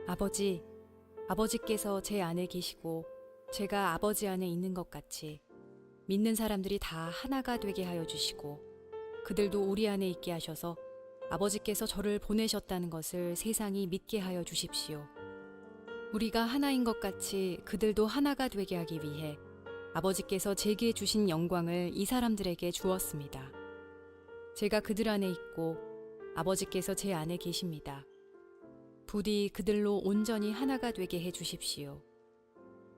아버지, 아버지께서 제 안에 계시고 제가 아버지 안에 있는 것 같이 믿는 사람들이 다 하나가 되게 하여 주시고 그들도 우리 안에 있게 하셔서 아버지께서 저를 보내셨다는 것을 세상이 믿게 하여 주십시오. 우리가 하나인 것 같이 그들도 하나가 되게 하기 위해 아버지께서 제게 주신 영광을 이 사람들에게 주었습니다. 제가 그들 안에 있고 아버지께서 제 안에 계십니다. 부디 그들로 온전히 하나가 되게 해 주십시오.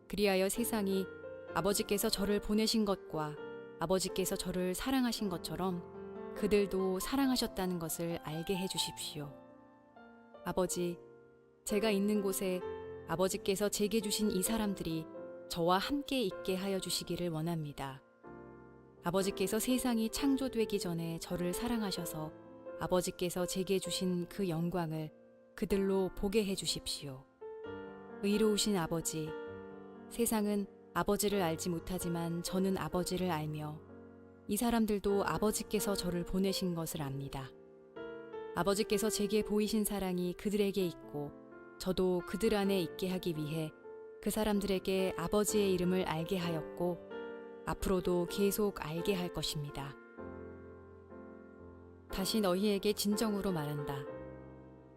그리하여 세상이 아버지께서 저를 보내신 것과 아버지께서 저를 사랑하신 것처럼 그들도 사랑하셨다는 것을 알게 해 주십시오. 아버지, 제가 있는 곳에 아버지께서 제게 주신 이 사람들이 저와 함께 있게 하여 주시기를 원합니다. 아버지께서 세상이 창조되기 전에 저를 사랑하셔서 아버지께서 제게 주신 그 영광을 그들로 보게 해 주십시오. 의로우신 아버지, 세상은 아버지를 알지 못하지만 저는 아버지를 알며 이 사람들도 아버지께서 저를 보내신 것을 압니다. 아버지께서 제게 보이신 사랑이 그들에게 있고 저도 그들 안에 있게 하기 위해 그 사람들에게 아버지의 이름을 알게 하였고 앞으로도 계속 알게 할 것입니다. 다시 너희에게 진정으로 말한다.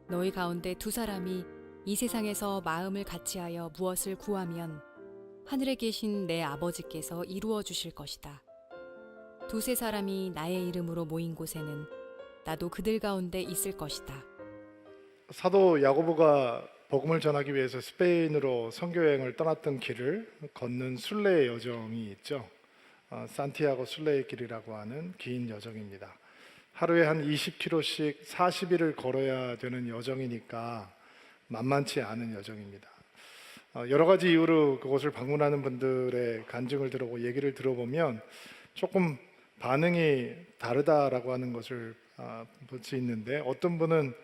너희 가운데 두 사람이 이 세상에서 마음을 같이하여 무엇을 구하면 하늘에 계신 내 아버지께서 이루어 주실 것이다. 두세 사람이 나의 이름으로 모인 곳에는 나도 그들 가운데 있을 것이다. 사도 야고보가 복음을 전하기 위해서 스페인으로 선교여행을 떠났던 길을 걷는 순례의 여정이 있죠. 산티아고 순례의 길이라고 하는 긴 여정입니다. 하루에 한 20km씩 40일을 걸어야 되는 여정이니까 만만치 않은 여정입니다. 여러 가지 이유로 그곳을 방문하는 분들의 간증을 들어보고 얘기를 들어보면 조금 반응이 다르다라고 하는 것을 볼 수 있는데, 어떤 분은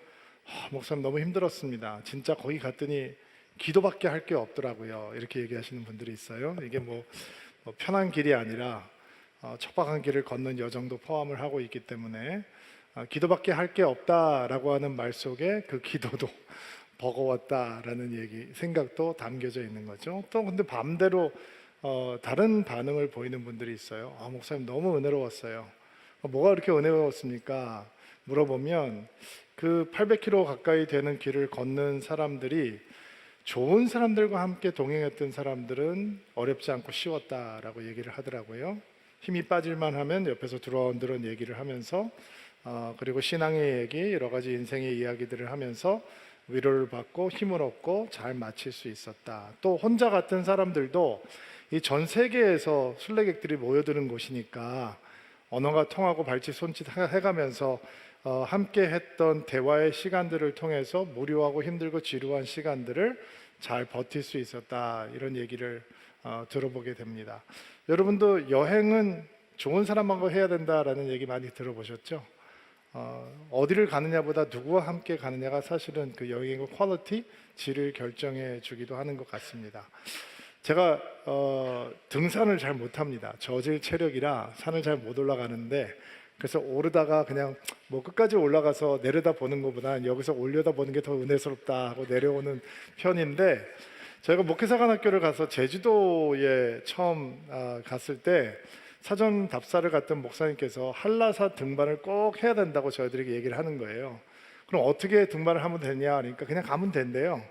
목사님 너무 힘들었습니다. 진짜 거기 갔더니 기도밖에 할 게 없더라고요. 이렇게 얘기하시는 분들이 있어요. 이게 뭐 편한 길이 아니라 척박한 길을 걷는 여정도 포함을 하고 있기 때문에 기도밖에 할 게 없다라고 하는 말 속에 그 기도도 버거웠다라는 얘기, 생각도 담겨져 있는 거죠. 또 근데 반대로 다른 반응을 보이는 분들이 있어요. 목사님 너무 은혜로웠어요. 뭐가 그렇게 은혜로웠습니까? 물어보면 그 800km 가까이 되는 길을 걷는 사람들이 좋은 사람들과 함께 동행했던 사람들은 어렵지 않고 쉬웠다라고 얘기를 하더라고요. 힘이 빠질만 하면 옆에서 두런두런 얘기를 하면서 그리고 신앙의 얘기, 여러 가지 인생의 이야기들을 하면서 위로를 받고 힘을 얻고 잘 마칠 수 있었다. 또 혼자 갔던 사람들도 이 전 세계에서 순례객들이 모여드는 곳이니까 언어가 통하고 발짓 손짓 해가면서 함께 했던 대화의 시간들을 통해서 무료하고 힘들고 지루한 시간들을 잘 버틸 수 있었다, 이런 얘기를 들어보게 됩니다. 여러분도 여행은 좋은 사람하고 해야 된다라는 얘기 많이 들어보셨죠? 어디를 가느냐보다 누구와 함께 가느냐가 사실은 그 여행의 퀄리티, 질을 결정해 주기도 하는 것 같습니다. 제가 등산을 잘 못합니다. 저질 체력이라 산을 잘 못 올라가는데, 그래서 오르다가 그냥 뭐 끝까지 올라가서 내려다 보는 것보다 여기서 올려다 보는 게 더 은혜스럽다 하고 내려오는 편인데, 저희가 목회사관학교를 가서 제주도에 처음 갔을 때 사전 답사를 갔던 목사님께서 한라산 등반을 꼭 해야 된다고 저희들에게 얘기를 하는 거예요. 그럼 어떻게 등반을 하면 되냐 그러니까 그냥 가면 된대요.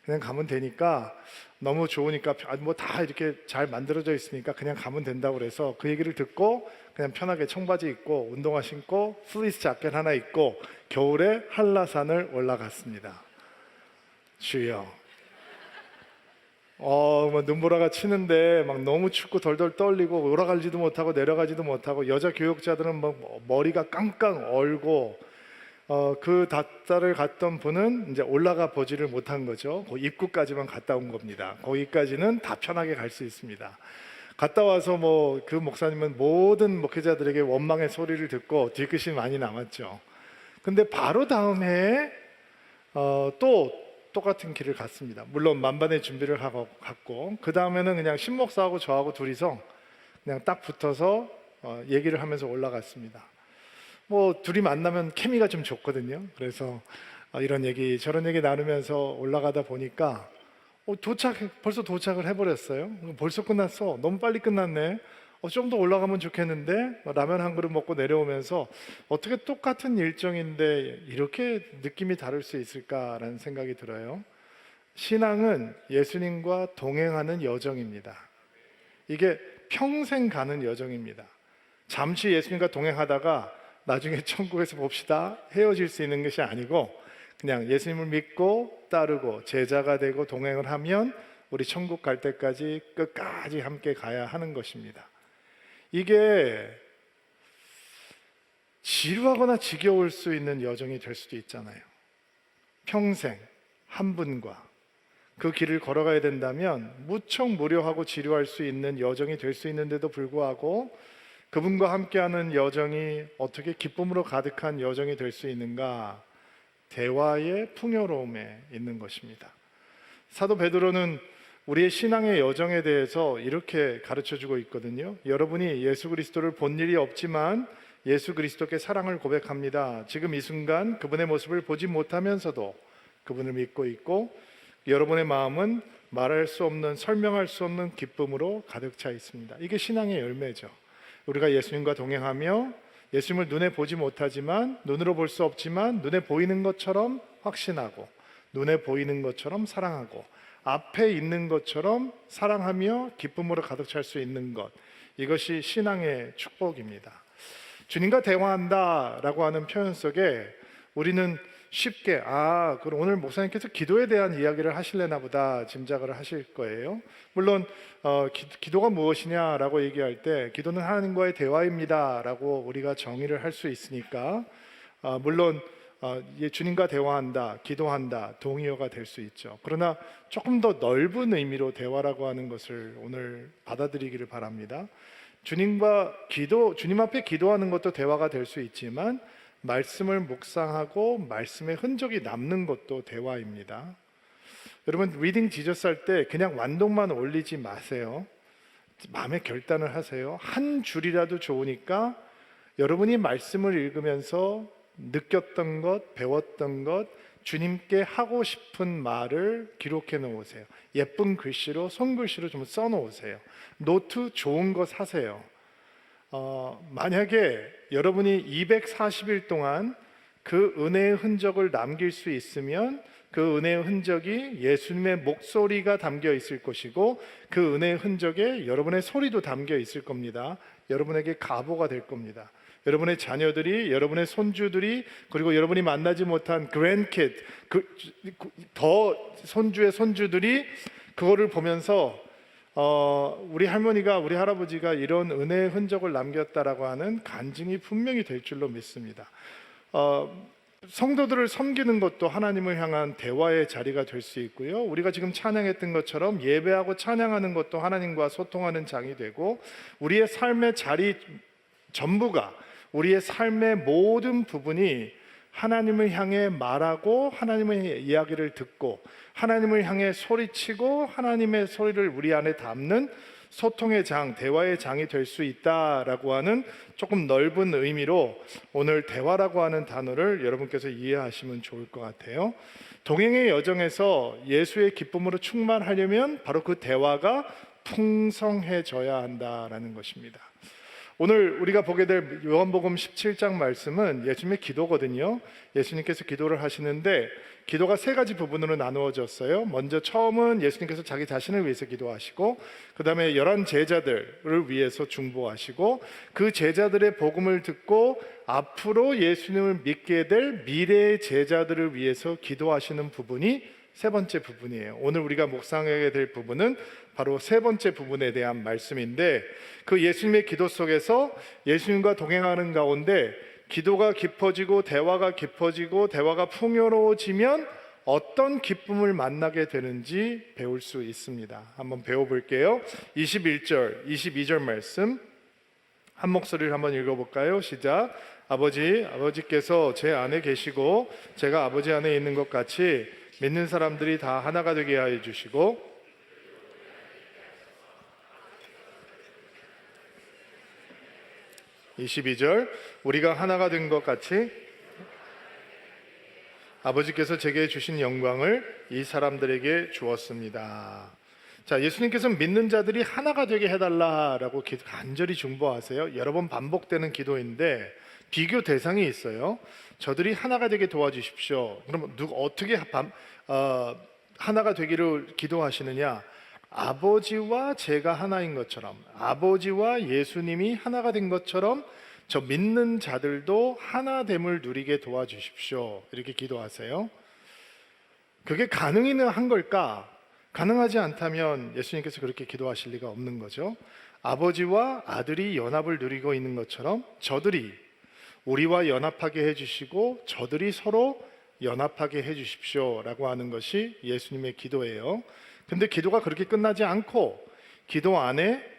그냥 가면 되니까 너무 좋으니까 뭐 다 이렇게 잘 만들어져 있으니까 그냥 가면 된다고 그래서 그 얘기를 듣고 그냥 편하게 청바지 입고 운동화 신고 플리스 자켓 하나 입고 겨울에 한라산을 올라갔습니다. 주여, 뭐 눈보라가 치는데 막 너무 춥고 덜덜 떨리고 올라가지도 못하고 내려가지도 못하고, 여자 교육자들은 막 머리가 깡깡 얼고, 그 답사를 갔던 분은 이제 올라가 보지를 못한 거죠. 그 입구까지만 갔다 온 겁니다. 거기까지는 다 편하게 갈 수 있습니다. 갔다 와서 뭐 그 목사님은 모든 목회자들에게 원망의 소리를 듣고 뒤끝이 많이 남았죠. 근데 바로 다음 해에 또 똑같은 길을 갔습니다. 물론 만반의 준비를 하고 갔고, 그 다음에는 그냥 신목사하고 저하고 둘이서 그냥 딱 붙어서 얘기를 하면서 올라갔습니다. 뭐 둘이 만나면 케미가 좀 좋거든요. 그래서 이런 얘기 저런 얘기 나누면서 올라가다 보니까 벌써 도착을 해버렸어요. 벌써 끝났어. 너무 빨리 끝났네. 좀 더 올라가면 좋겠는데 라면 한 그릇 먹고 내려오면서 어떻게 똑같은 일정인데 이렇게 느낌이 다를 수 있을까라는 생각이 들어요. 신앙은 예수님과 동행하는 여정입니다. 이게 평생 가는 여정입니다. 잠시 예수님과 동행하다가 나중에 천국에서 봅시다 헤어질 수 있는 것이 아니고 그냥 예수님을 믿고 따르고 제자가 되고 동행을 하면 우리 천국 갈 때까지 끝까지 함께 가야 하는 것입니다. 이게 지루하거나 지겨울 수 있는 여정이 될 수도 있잖아요. 평생 한 분과 그 길을 걸어가야 된다면 무척 무료하고 지루할 수 있는 여정이 될 수 있는데도 불구하고 그분과 함께하는 여정이 어떻게 기쁨으로 가득한 여정이 될 수 있는가? 대화의 풍요로움에 있는 것입니다. 사도 베드로는 우리의 신앙의 여정에 대해서 이렇게 가르쳐주고 있거든요. 여러분이 예수 그리스도를 본 일이 없지만 예수 그리스도께 사랑을 고백합니다. 지금 이 순간 그분의 모습을 보지 못하면서도 그분을 믿고 있고 여러분의 마음은 말할 수 없는, 설명할 수 없는 기쁨으로 가득 차 있습니다. 이게 신앙의 열매죠. 우리가 예수님과 동행하며 예수님을 눈에 보지 못하지만, 눈으로 볼 수 없지만 눈에 보이는 것처럼 확신하고 눈에 보이는 것처럼 사랑하고 앞에 있는 것처럼 사랑하며 기쁨으로 가득 찰 수 있는 것, 이것이 신앙의 축복입니다. 주님과 대화한다라고 하는 표현 속에 우리는 쉽게 그럼 오늘 목사님께서 기도에 대한 이야기를 하실래나 보다 짐작을 하실 거예요. 물론 기도가 무엇이냐라고 얘기할 때 기도는 하나님과의 대화입니다 라고 우리가 정의를 할 수 있으니까 물론 주님과 대화한다, 기도한다, 동의어가 될 수 있죠. 그러나 조금 더 넓은 의미로 대화라고 하는 것을 오늘 받아들이기를 바랍니다. 주님 앞에 기도하는 것도 대화가 될 수 있지만 말씀을 묵상하고 말씀의 흔적이 남는 것도 대화입니다. 여러분 리딩 지저스 할 때 그냥 완독만 올리지 마세요. 마음의 결단을 하세요. 한 줄이라도 좋으니까 여러분이 말씀을 읽으면서 느꼈던 것, 배웠던 것, 주님께 하고 싶은 말을 기록해 놓으세요. 예쁜 글씨로, 손글씨로 좀 써 놓으세요. 노트 좋은 거 사세요. 만약에 여러분이 240일 동안 그 은혜의 흔적을 남길 수 있으면 그 은혜의 흔적이 예수님의 목소리가 담겨 있을 것이고 그 은혜의 흔적에 여러분의 소리도 담겨 있을 겁니다. 여러분에게 가보가 될 겁니다. 여러분의 자녀들이, 여러분의 손주들이, 그리고 여러분이 만나지 못한 그랜키드, 더 손주의 손주들이 그거를 보면서 우리 할머니가, 우리 할아버지가 이런 은혜의 흔적을 남겼다라고 하는 간증이 분명히 될 줄로 믿습니다. 성도들을 섬기는 것도 하나님을 향한 대화의 자리가 될 수 있고요. 우리가 지금 찬양했던 것처럼 예배하고 찬양하는 것도 하나님과 소통하는 장이 되고 우리의 삶의 자리 전부가, 우리의 삶의 모든 부분이 하나님을 향해 말하고 하나님의 이야기를 듣고 하나님을 향해 소리치고 하나님의 소리를 우리 안에 담는 소통의 장, 대화의 장이 될 수 있다라고 하는 조금 넓은 의미로 오늘 대화라고 하는 단어를 여러분께서 이해하시면 좋을 것 같아요. 동행의 여정에서 예수의 기쁨으로 충만하려면 바로 그 대화가 풍성해져야 한다라는 것입니다. 오늘 우리가 보게 될 요한복음 17장 말씀은 예수님의 기도거든요. 예수님께서 기도를 하시는데 기도가 세 가지 부분으로 나누어졌어요. 먼저 처음은 예수님께서 자기 자신을 위해서 기도하시고 그 다음에 11 제자들을 위해서 중보하시고 그 제자들의 복음을 듣고 앞으로 예수님을 믿게 될 미래의 제자들을 위해서 기도하시는 부분이 세 번째 부분이에요. 오늘 우리가 묵상하게 될 부분은 바로 세 번째 부분에 대한 말씀인데 그 예수님의 기도 속에서 예수님과 동행하는 가운데 기도가 깊어지고 대화가 깊어지고 대화가 풍요로워지면 어떤 기쁨을 만나게 되는지 배울 수 있습니다. 한번 배워볼게요. 21절, 22절 말씀 한 목소리를 한번 읽어볼까요? 시작. 아버지께서 제 안에 계시고 제가 아버지 안에 있는 것 같이 믿는 사람들이 다 하나가 되게 하여 주시고 22절 우리가 하나가 된 것 같이 아버지께서 제게 주신 영광을 이 사람들에게 주었습니다. 자, 예수님께서 믿는 자들이 하나가 되게 해달라라고 간절히 중보하세요. 여러 번 반복되는 기도인데 비교 대상이 있어요. 저들이 하나가 되게 도와주십시오. 그럼 어떻게 하나가 되기를 기도하시느냐? 아버지와 제가 하나인 것처럼, 아버지와 예수님이 하나가 된 것처럼 저 믿는 자들도 하나됨을 누리게 도와주십시오. 이렇게 기도하세요. 그게 가능한 걸까? 가능하지 않다면 예수님께서 그렇게 기도하실 리가 없는 거죠. 아버지와 아들이 연합을 누리고 있는 것처럼 저들이 우리와 연합하게 해주시고 저들이 서로 연합하게 해주십시오 라고 하는 것이 예수님의 기도예요. 근데 기도가 그렇게 끝나지 않고 기도 안에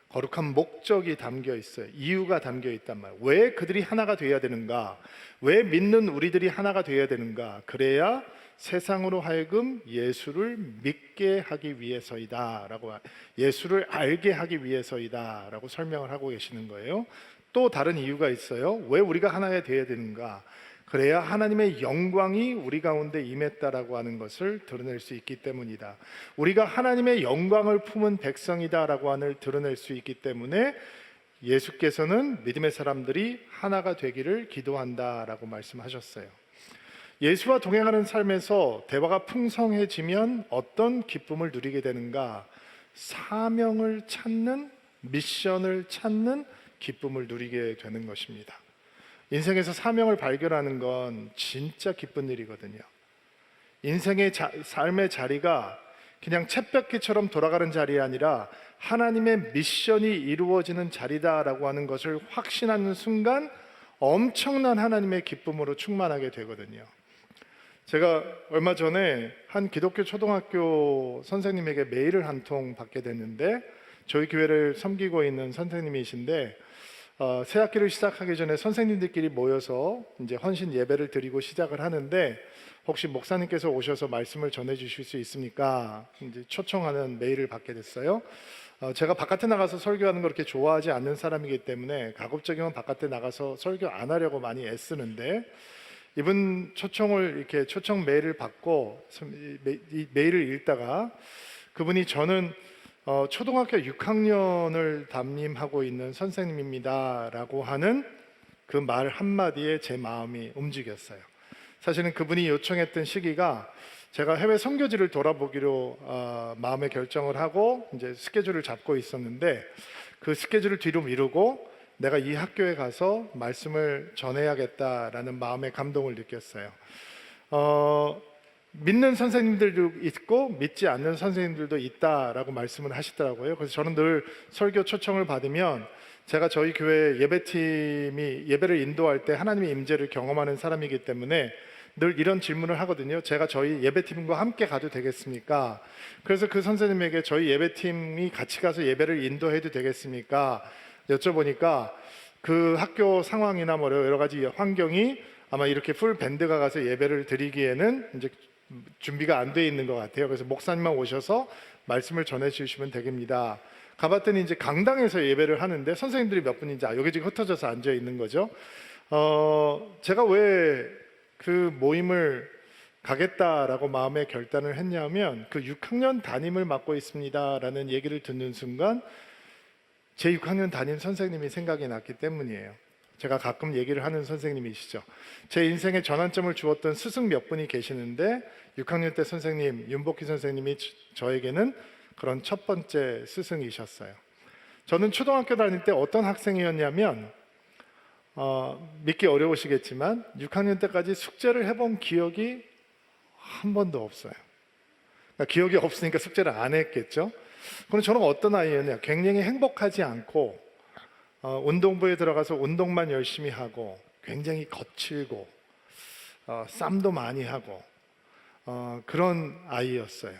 거룩한 목적이 담겨 있어요. 이유가 담겨 있단 말이에요. 왜 그들이 하나가 되어야 되는가? 왜 믿는 우리들이 하나가 되어야 되는가? 그래야 세상으로 하여금 예수를 믿게 하기 위해서이다 라고, 예수를 알게 하기 위해서이다 라고 설명을 하고 계시는 거예요. 또 다른 이유가 있어요. 왜 우리가 하나가 되어야 되는가? 그래야 하나님의 영광이 우리 가운데 임했다라고 하는 것을 드러낼 수 있기 때문이다. 우리가 하나님의 영광을 품은 백성이다라고 하는 드러낼 수 있기 때문에 예수께서는 믿음의 사람들이 하나가 되기를 기도한다라고 말씀하셨어요. 예수와 동행하는 삶에서 대화가 풍성해지면 어떤 기쁨을 누리게 되는가? 사명을 찾는, 미션을 찾는 기쁨을 누리게 되는 것입니다. 인생에서 사명을 발견하는 건 진짜 기쁜 일이거든요. 인생의 삶의 자리가 그냥 쳇바퀴처럼 돌아가는 자리가 아니라 하나님의 미션이 이루어지는 자리다라고 하는 것을 확신하는 순간 엄청난 하나님의 기쁨으로 충만하게 되거든요. 제가 얼마 전에 한 기독교 초등학교 선생님에게 메일을 한 통 받게 됐는데, 저희 교회를 섬기고 있는 선생님이신데 새 학기를 시작하기 전에 선생님들끼리 모여서 이제 헌신 예배를 드리고 시작을 하는데, 혹시 목사님께서 오셔서 말씀을 전해 주실 수 있습니까? 이제 초청하는 메일을 받게 됐어요. 제가 바깥에 나가서 설교하는 걸 그렇게 좋아하지 않는 사람이기 때문에 가급적이면 바깥에 나가서 설교 안 하려고 많이 애쓰는데, 이분 초청을 이렇게 초청 메일을 받고 이 메일을 읽다가 그분이 저는 초등학교 6학년을 담임하고 있는 선생님입니다 라고 하는 그 말 한마디에 제 마음이 움직였어요. 사실은 그분이 요청했던 시기가 제가 해외 선교지를 돌아보기로 마음의 결정을 하고 이제 스케줄을 잡고 있었는데, 그 스케줄을 뒤로 미루고 내가 이 학교에 가서 말씀을 전해야겠다라는 마음의 감동을 느꼈어요. 믿는 선생님들도 있고 믿지 않는 선생님들도 있다라고 말씀을 하시더라고요. 그래서 저는 늘 설교 초청을 받으면 제가 저희 교회 예배팀이 예배를 인도할 때 하나님의 임재를 경험하는 사람이기 때문에 늘 이런 질문을 하거든요. 제가 저희 예배팀과 함께 가도 되겠습니까? 그래서 그 선생님에게 저희 예배팀이 같이 가서 예배를 인도해도 되겠습니까? 여쭤보니까 그 학교 상황이나 뭐 여러 가지 환경이 아마 이렇게 풀 밴드가 가서 예배를 드리기에는 이제 준비가 안 돼 있는 것 같아요. 그래서 목사님만 오셔서 말씀을 전해 주시면 되겠습니다. 가봤더니 이제 강당에서 예배를 하는데 선생님들이 몇 분인지 여기저기 흩어져서 앉아 있는 거죠. 제가 왜 그 모임을 가겠다라고 마음의 결단을 했냐면, 그 6학년 담임을 맡고 있습니다라는 얘기를 듣는 순간 제 6학년 담임 선생님이 생각이 났기 때문이에요. 제가 가끔 얘기를 하는 선생님이시죠. 제 인생에 전환점을 주었던 스승 몇 분이 계시는데 6학년 때 선생님, 윤복희 선생님이 저에게는 그런 첫 번째 스승이셨어요. 저는 초등학교 다닐 때 어떤 학생이었냐면, 믿기 어려우시겠지만 6학년 때까지 숙제를 해본 기억이 한 번도 없어요. 그러니까 기억이 없으니까 숙제를 안 했겠죠. 그럼 저는 어떤 아이였냐, 굉장히 행복하지 않고 운동부에 들어가서 운동만 열심히 하고 굉장히 거칠고 쌈도 많이 하고 그런 아이였어요.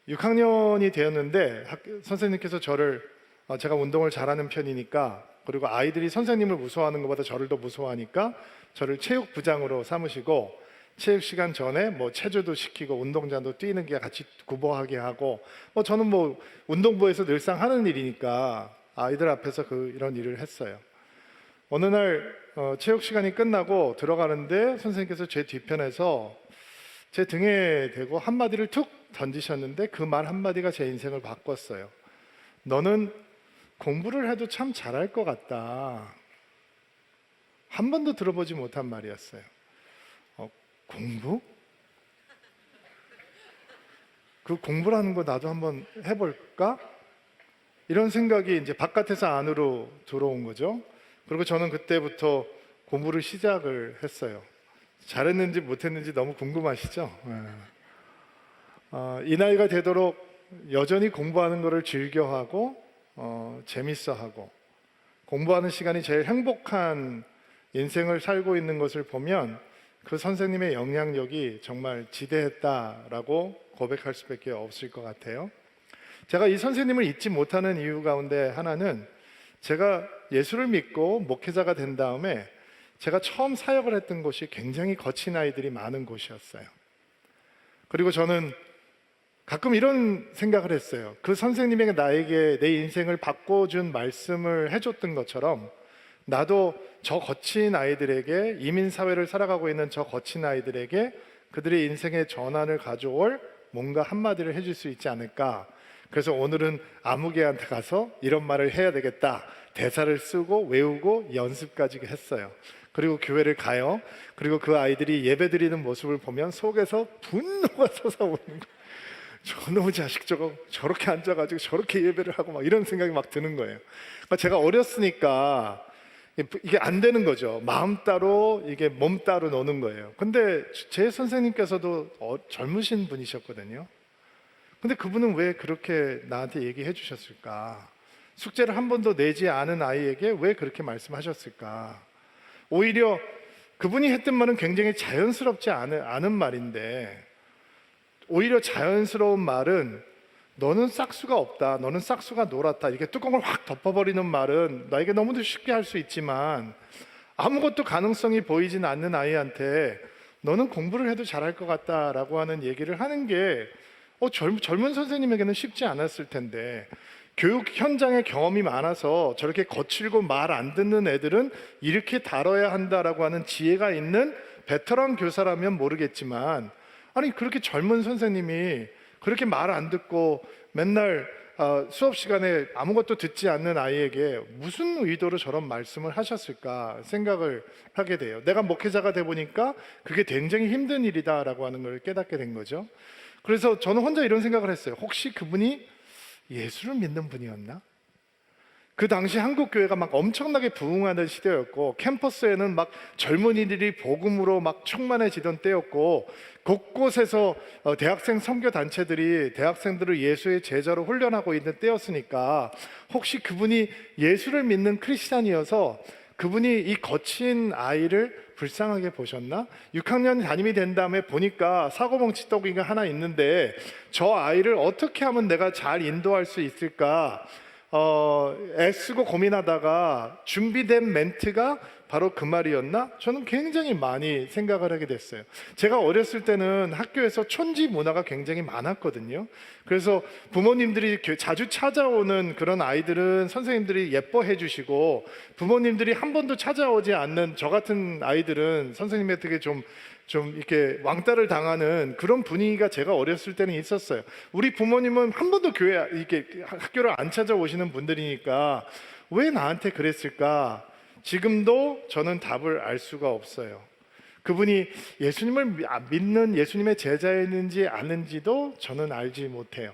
6학년이 되었는데 선생님께서 저를, 제가 운동을 잘하는 편이니까, 그리고 아이들이 선생님을 무서워하는 것보다 저를 더 무서워하니까 저를 체육부장으로 삼으시고 체육 시간 전에 뭐 체조도 시키고 운동장도 뛰는 게 같이 구보하게 하고, 저는 뭐 운동부에서 늘상 하는 일이니까 아이들 앞에서 이런 일을 했어요. 어느 날 체육 시간이 끝나고 들어가는데 선생님께서 제 뒤편에서 제 등에 대고 한마디를 툭 던지셨는데 그 말 한마디가 제 인생을 바꿨어요. 너는 공부를 해도 참 잘할 것 같다. 한 번도 들어보지 못한 말이었어요. 공부? 그 공부라는 거 나도 한번 해볼까? 이런 생각이 이제 바깥에서 안으로 들어온 거죠. 그리고 저는 그때부터 공부를 시작을 했어요. 잘했는지 못했는지 너무 궁금하시죠? 이 나이가 되도록 여전히 공부하는 것을 즐겨하고 재밌어하고 공부하는 시간이 제일 행복한 인생을 살고 있는 것을 보면 그 선생님의 영향력이 정말 지대했다라고 고백할 수밖에 없을 것 같아요. 제가 이 선생님을 잊지 못하는 이유 가운데 하나는 제가 예수를 믿고 목회자가 된 다음에 제가 처음 사역을 했던 곳이 굉장히 거친 아이들이 많은 곳이었어요. 그리고 저는 가끔 이런 생각을 했어요. 그 선생님에게 나에게 내 인생을 바꿔준 말씀을 해줬던 것처럼 나도 저 거친 아이들에게, 이민사회를 살아가고 있는 저 거친 아이들에게 그들의 인생의 전환을 가져올 뭔가 한마디를 해줄 수 있지 않을까. 그래서 오늘은 아무개한테 가서 이런 말을 해야 되겠다. 대사를 쓰고 외우고 연습까지 했어요. 그리고 교회를 가요. 그리고 그 아이들이 예배드리는 모습을 보면 속에서 분노가 솟아오르는 거예요. 저놈의 자식 저거 저렇게 앉아가지고 저렇게 예배를 하고 막 이런 생각이 막 드는 거예요. 그러니까 제가 어렸으니까 이게 안 되는 거죠. 마음 따로 이게 몸 따로 노는 거예요. 근데 제 선생님께서도 젊으신 분이셨거든요. 근데 그분은 왜 그렇게 나한테 얘기해 주셨을까? 숙제를 한 번도 내지 않은 아이에게 왜 그렇게 말씀하셨을까? 오히려 그분이 했던 말은 굉장히 자연스럽지 않은 말인데, 오히려 자연스러운 말은 너는 싹수가 없다, 너는 싹수가 놀았다, 이렇게 뚜껑을 확 덮어버리는 말은 나에게 너무도 쉽게 할 수 있지만 아무것도 가능성이 보이진 않는 아이한테 너는 공부를 해도 잘할 것 같다라고 하는 얘기를 하는 게 젊은 선생님에게는 쉽지 않았을 텐데, 교육 현장에 경험이 많아서 저렇게 거칠고 말 안 듣는 애들은 이렇게 다뤄야 한다라고 하는 지혜가 있는 베테랑 교사라면 모르겠지만, 아니 그렇게 젊은 선생님이 그렇게 말 안 듣고 맨날 수업 시간에 아무것도 듣지 않는 아이에게 무슨 의도로 저런 말씀을 하셨을까 생각을 하게 돼요. 내가 목회자가 돼 보니까 그게 굉장히 힘든 일이다라고 하는 걸 깨닫게 된 거죠. 그래서 저는 혼자 이런 생각을 했어요. 혹시 그분이 예수를 믿는 분이었나? 그 당시 한국 교회가 막 엄청나게 부흥하는 시대였고, 캠퍼스에는 막 젊은이들이 복음으로 막 충만해지던 때였고, 곳곳에서 대학생 선교 단체들이 대학생들을 예수의 제자로 훈련하고 있는 때였으니까, 혹시 그분이 예수를 믿는 크리스찬이어서 그분이 이 거친 아이를 불쌍하게 보셨나? 6학년 담임이 된 다음에 보니까 사고뭉치 떡이가 하나 있는데 저 아이를 어떻게 하면 내가 잘 인도할 수 있을까? 애쓰고 고민하다가 준비된 멘트가 바로 그 말이었나? 저는 굉장히 많이 생각을 하게 됐어요. 제가 어렸을 때는 학교에서 촌지 문화가 굉장히 많았거든요. 그래서 부모님들이 자주 찾아오는 그런 아이들은 선생님들이 예뻐해 주시고, 부모님들이 한 번도 찾아오지 않는 저 같은 아이들은 선생님에게 좀 이렇게 왕따를 당하는 그런 분위기가 제가 어렸을 때는 있었어요. 우리 부모님은 한 번도 이렇게 학교를 안 찾아오시는 분들이니까 왜 나한테 그랬을까? 지금도 저는 답을 알 수가 없어요. 그분이 예수님을 믿는 예수님의 제자였는지 아는지도 저는 알지 못해요.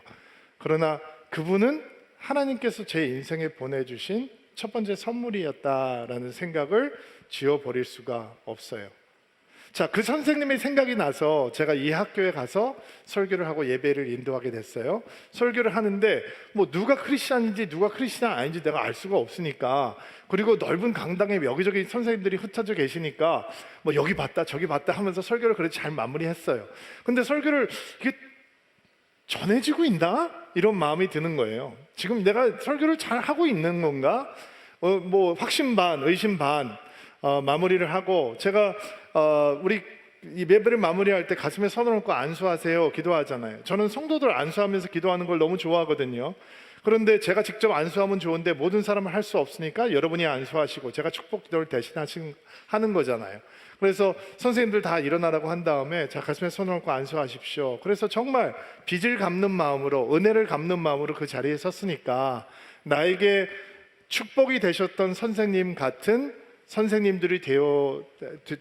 그러나 그분은 하나님께서 제 인생에 보내주신 첫 번째 선물이었다라는 생각을 지워버릴 수가 없어요. 자, 그 선생님의 생각이 나서 제가 이 학교에 가서 설교를 하고 예배를 인도하게 됐어요. 설교를 하는데 뭐 누가 크리스찬인지 누가 크리스찬 아닌지 내가 알 수가 없으니까, 그리고 넓은 강당에 여기저기 선생님들이 흩어져 계시니까 뭐 여기 봤다 저기 봤다 하면서 설교를 그래도 잘 마무리했어요. 근데 설교를 이게 전해지고 있나? 이런 마음이 드는 거예요. 지금 내가 설교를 잘 하고 있는 건가? 뭐 확신 반 의심 반 마무리를 하고, 제가 우리 이 예배를 마무리할 때 가슴에 손을 얹고 안수하세요 기도하잖아요. 저는 성도들 안수하면서 기도하는 걸 너무 좋아하거든요. 그런데 제가 직접 안수하면 좋은데 모든 사람은 할 수 없으니까 여러분이 안수하시고 제가 축복 기도를 하는 거잖아요. 그래서 선생님들 다 일어나라고 한 다음에 자, 가슴에 손을 얹고 안수하십시오. 그래서 정말 빚을 갚는 마음으로, 은혜를 갚는 마음으로 그 자리에 섰으니까 나에게 축복이 되셨던 선생님 같은 선생님들이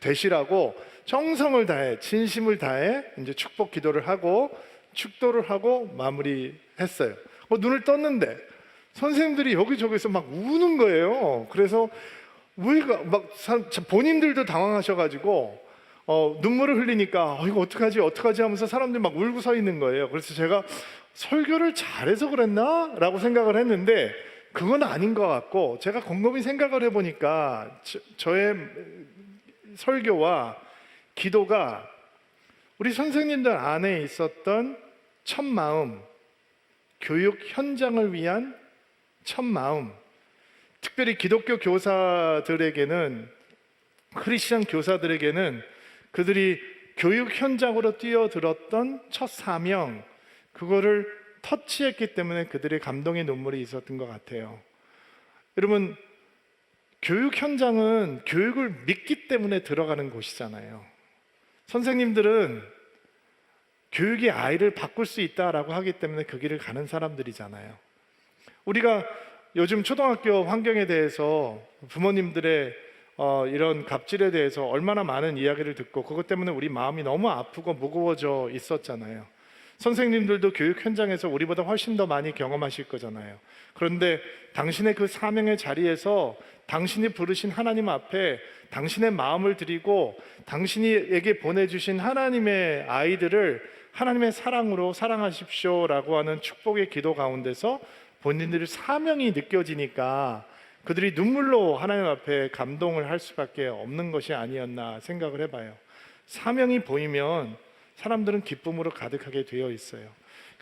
되시라고 정성을 다해, 진심을 다해 이제 축복 기도를 하고 축도를 하고 마무리했어요. 눈을 떴는데 선생님들이 여기저기서 막 우는 거예요. 그래서 우리가 막 본인들도 당황하셔가지고 눈물을 흘리니까 이거 어떡하지 하면서 사람들이 막 울고 서 있는 거예요. 그래서 제가 설교를 잘해서 그랬나? 라고 생각을 했는데 그건 아닌 것 같고, 제가 곰곰이 생각을 해보니까 저의 설교와 기도가 우리 선생님들 안에 있었던 첫 마음, 교육 현장을 위한 첫 마음, 특별히 기독교 교사들에게는, 크리스천 교사들에게는 그들이 교육 현장으로 뛰어들었던 첫 사명, 그거를 터치했기 때문에 그들의 감동의 눈물이 있었던 것 같아요. 여러분, 교육 현장은 교육을 믿기 때문에 들어가는 곳이잖아요. 선생님들은 교육이 아이를 바꿀 수 있다라고 하기 때문에 그 길을 가는 사람들이잖아요. 우리가 요즘 초등학교 환경에 대해서 부모님들의 이런 갑질에 대해서 얼마나 많은 이야기를 듣고 그것 때문에 우리 마음이 너무 아프고 무거워져 있었잖아요. 선생님들도 교육 현장에서 우리보다 훨씬 더 많이 경험하실 거잖아요. 그런데 당신의 그 사명의 자리에서 당신이 부르신 하나님 앞에 당신의 마음을 드리고 당신에게 보내주신 하나님의 아이들을 하나님의 사랑으로 사랑하십시오라고 하는 축복의 기도 가운데서 본인들의 사명이 느껴지니까 그들이 눈물로 하나님 앞에 감동을 할 수밖에 없는 것이 아니었나 생각을 해봐요. 사명이 보이면 사람들은 기쁨으로 가득하게 되어 있어요.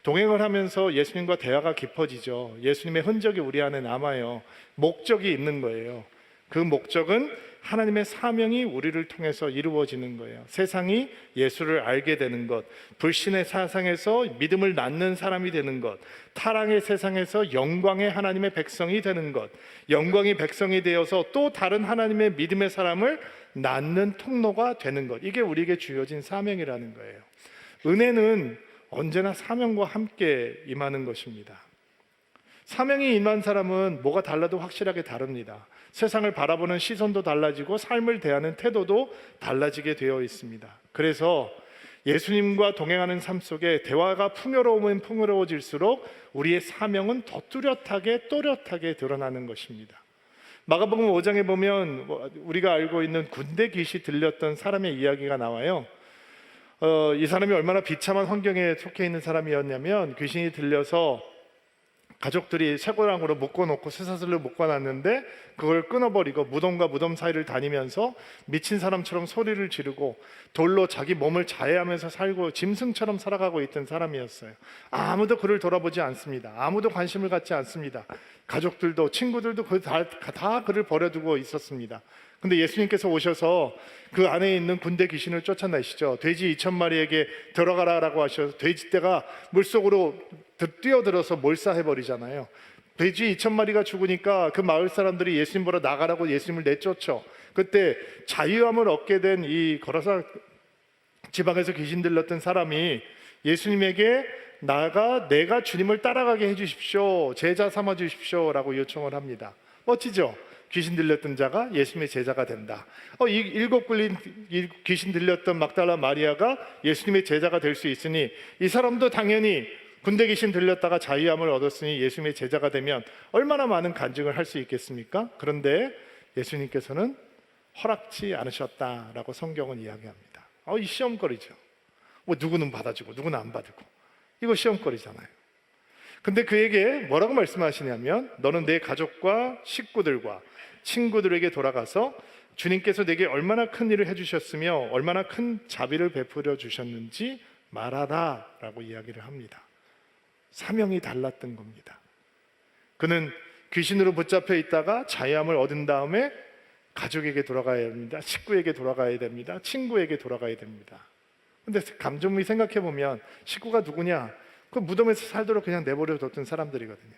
동행을 하면서 예수님과 대화가 깊어지죠. 예수님의 흔적이 우리 안에 남아요. 목적이 있는 거예요. 그 목적은 하나님의 사명이 우리를 통해서 이루어지는 거예요. 세상이 예수를 알게 되는 것, 불신의 세상에서 믿음을 낳는 사람이 되는 것, 타락의 세상에서 영광의 하나님의 백성이 되는 것, 영광의 백성이 되어서 또 다른 하나님의 믿음의 사람을 낳는 통로가 되는 것, 이게 우리에게 주어진 사명이라는 거예요. 은혜는 언제나 사명과 함께 임하는 것입니다. 사명이 임한 사람은 뭐가 달라도 확실하게 다릅니다. 세상을 바라보는 시선도 달라지고 삶을 대하는 태도도 달라지게 되어 있습니다. 그래서 예수님과 동행하는 삶 속에 대화가 풍요로우면 풍요로워질수록 우리의 사명은 더 뚜렷하게 또렷하게 드러나는 것입니다. 마가복음 5장에 보면 우리가 알고 있는 군대 귀시 들렸던 사람의 이야기가 나와요. 이 사람이 얼마나 비참한 환경에 속해 있는 사람이었냐면, 귀신이 들려서 가족들이 쇠고랑으로 묶어놓고 쇠사슬로 묶어놨는데 그걸 끊어버리고 무덤과 무덤 사이를 다니면서 미친 사람처럼 소리를 지르고 돌로 자기 몸을 자해하면서 살고 짐승처럼 살아가고 있던 사람이었어요. 아무도 그를 돌아보지 않습니다. 아무도 관심을 갖지 않습니다. 가족들도 친구들도 다 그를 버려두고 있었습니다. 근데 예수님께서 오셔서 그 안에 있는 군대 귀신을 쫓아내시죠. 돼지 2,000마리에게 들어가라라고 하셔서 돼지떼가 물속으로 뛰어들어서 몰사해버리잖아요. 돼지 2,000마리가 죽으니까 그 마을 사람들이 예수님 보러 나가라고 예수님을 내쫓죠. 그때 자유함을 얻게 된 이 거라사 지방에서 귀신 들렸던 사람이 예수님에게 내가 주님을 따라가게 해주십시오, 제자 삼아 주십시오 라고 요청을 합니다. 멋지죠? 귀신 들렸던 자가 예수님의 제자가 된다. 이 일곱 굴린 귀신 들렸던 막달라 마리아가 예수님의 제자가 될 수 있으니 이 사람도 당연히 군대 귀신 들렸다가 자유함을 얻었으니 예수님의 제자가 되면 얼마나 많은 간증을 할 수 있겠습니까? 그런데 예수님께서는 허락지 않으셨다라고 성경은 이야기합니다. 이 시험거리죠. 누구는 받아주고 누구는 안 받고, 이거 시험거리잖아요. 근데 그에게 뭐라고 말씀하시냐면, 너는 내 가족과 식구들과 친구들에게 돌아가서 주님께서 내게 얼마나 큰 일을 해주셨으며 얼마나 큰 자비를 베풀어 주셨는지 말하라 라고 이야기를 합니다. 사명이 달랐던 겁니다. 그는 귀신으로 붙잡혀 있다가 자유함을 얻은 다음에 가족에게 돌아가야 됩니다. 식구에게 돌아가야 됩니다. 친구에게 돌아가야 됩니다. 근데 감정이 생각해 보면 식구가 누구냐? 그 무덤에서 살도록 그냥 내버려 뒀던 사람들이거든요.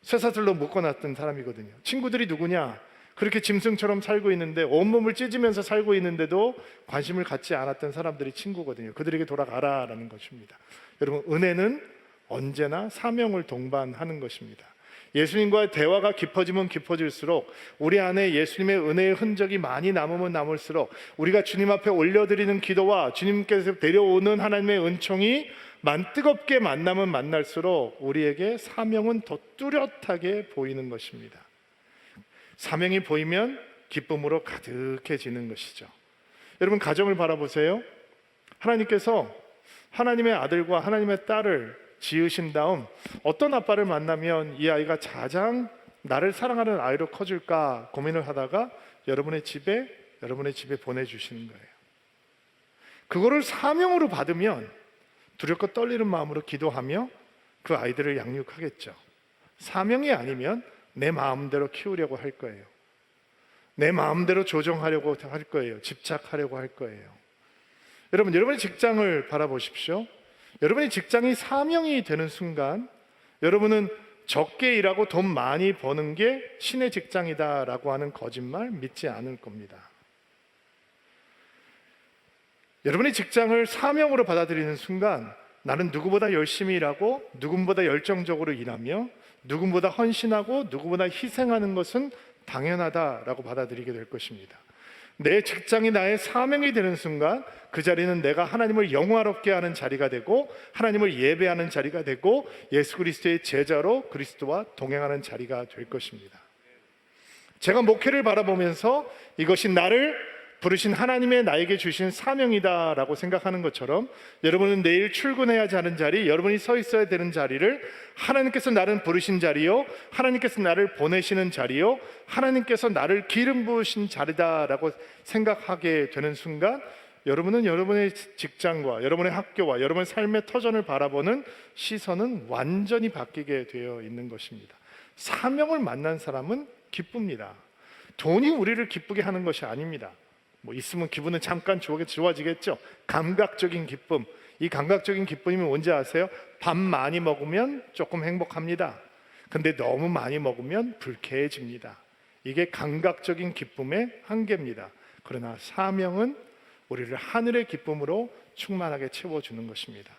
쇠사슬로 묶어놨던 사람이거든요. 친구들이 누구냐? 그렇게 짐승처럼 살고 있는데, 온몸을 찢으면서 살고 있는데도 관심을 갖지 않았던 사람들이 친구거든요. 그들에게 돌아가라라는 것입니다. 여러분, 은혜는 언제나 사명을 동반하는 것입니다. 예수님과의 대화가 깊어지면 깊어질수록, 우리 안에 예수님의 은혜의 흔적이 많이 남으면 남을수록, 우리가 주님 앞에 올려드리는 기도와 주님께서 데려오는 하나님의 은총이 뜨겁게 만나면 만날수록 우리에게 사명은 더 뚜렷하게 보이는 것입니다. 사명이 보이면 기쁨으로 가득해지는 것이죠. 여러분, 가정을 바라보세요. 하나님께서 하나님의 아들과 하나님의 딸을 지으신 다음 어떤 아빠를 만나면 이 아이가 가장 나를 사랑하는 아이로 커질까 고민을 하다가 여러분의 집에 보내주시는 거예요. 그거를 사명으로 받으면 두렵고 떨리는 마음으로 기도하며 그 아이들을 양육하겠죠. 사명이 아니면 내 마음대로 키우려고 할 거예요. 내 마음대로 조정하려고 할 거예요. 집착하려고 할 거예요. 여러분, 여러분의 직장을 바라보십시오. 여러분의 직장이 사명이 되는 순간, 여러분은 적게 일하고 돈 많이 버는 게 신의 직장이다라고 하는 거짓말 믿지 않을 겁니다. 여러분의 직장을 사명으로 받아들이는 순간, 나는 누구보다 열심히 일하고 누구보다 열정적으로 일하며 누구보다 헌신하고 누구보다 희생하는 것은 당연하다라고 받아들이게 될 것입니다. 내 직장이 나의 사명이 되는 순간, 그 자리는 내가 하나님을 영화롭게 하는 자리가 되고, 하나님을 예배하는 자리가 되고, 예수 그리스도의 제자로 그리스도와 동행하는 자리가 될 것입니다. 제가 목회를 바라보면서 이것이 나를 부르신 하나님의 나에게 주신 사명이다라고 생각하는 것처럼, 여러분은 내일 출근해야 하는 자리, 여러분이 서 있어야 되는 자리를 하나님께서 나를 부르신 자리요, 하나님께서 나를 보내시는 자리요, 하나님께서 나를 기름 부으신 자리다라고 생각하게 되는 순간, 여러분은 여러분의 직장과 여러분의 학교와 여러분의 삶의 터전을 바라보는 시선은 완전히 바뀌게 되어 있는 것입니다. 사명을 만난 사람은 기쁩니다. 돈이 우리를 기쁘게 하는 것이 아닙니다. 있으면 기분은 잠깐 좋아지겠죠. 감각적인 기쁨. 이 감각적인 기쁨이 뭔지 아세요? 밥 많이 먹으면 조금 행복합니다. 근데 너무 많이 먹으면 불쾌해집니다. 이게 감각적인 기쁨의 한계입니다. 그러나 사명은 우리를 하늘의 기쁨으로 충만하게 채워주는 것입니다.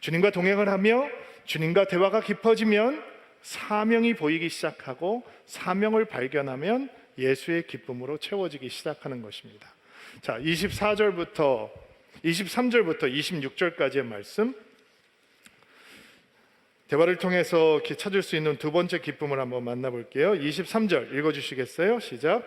주님과 동행을 하며 주님과 대화가 깊어지면 사명이 보이기 시작하고, 사명을 발견하면 예수의 기쁨으로 채워지기 시작하는 것입니다. 자, 23절부터 26절까지의 말씀, 대화를 통해서 찾을 수 있는 두 번째 기쁨을 한번 만나볼게요. 23절 읽어주시겠어요? 시작.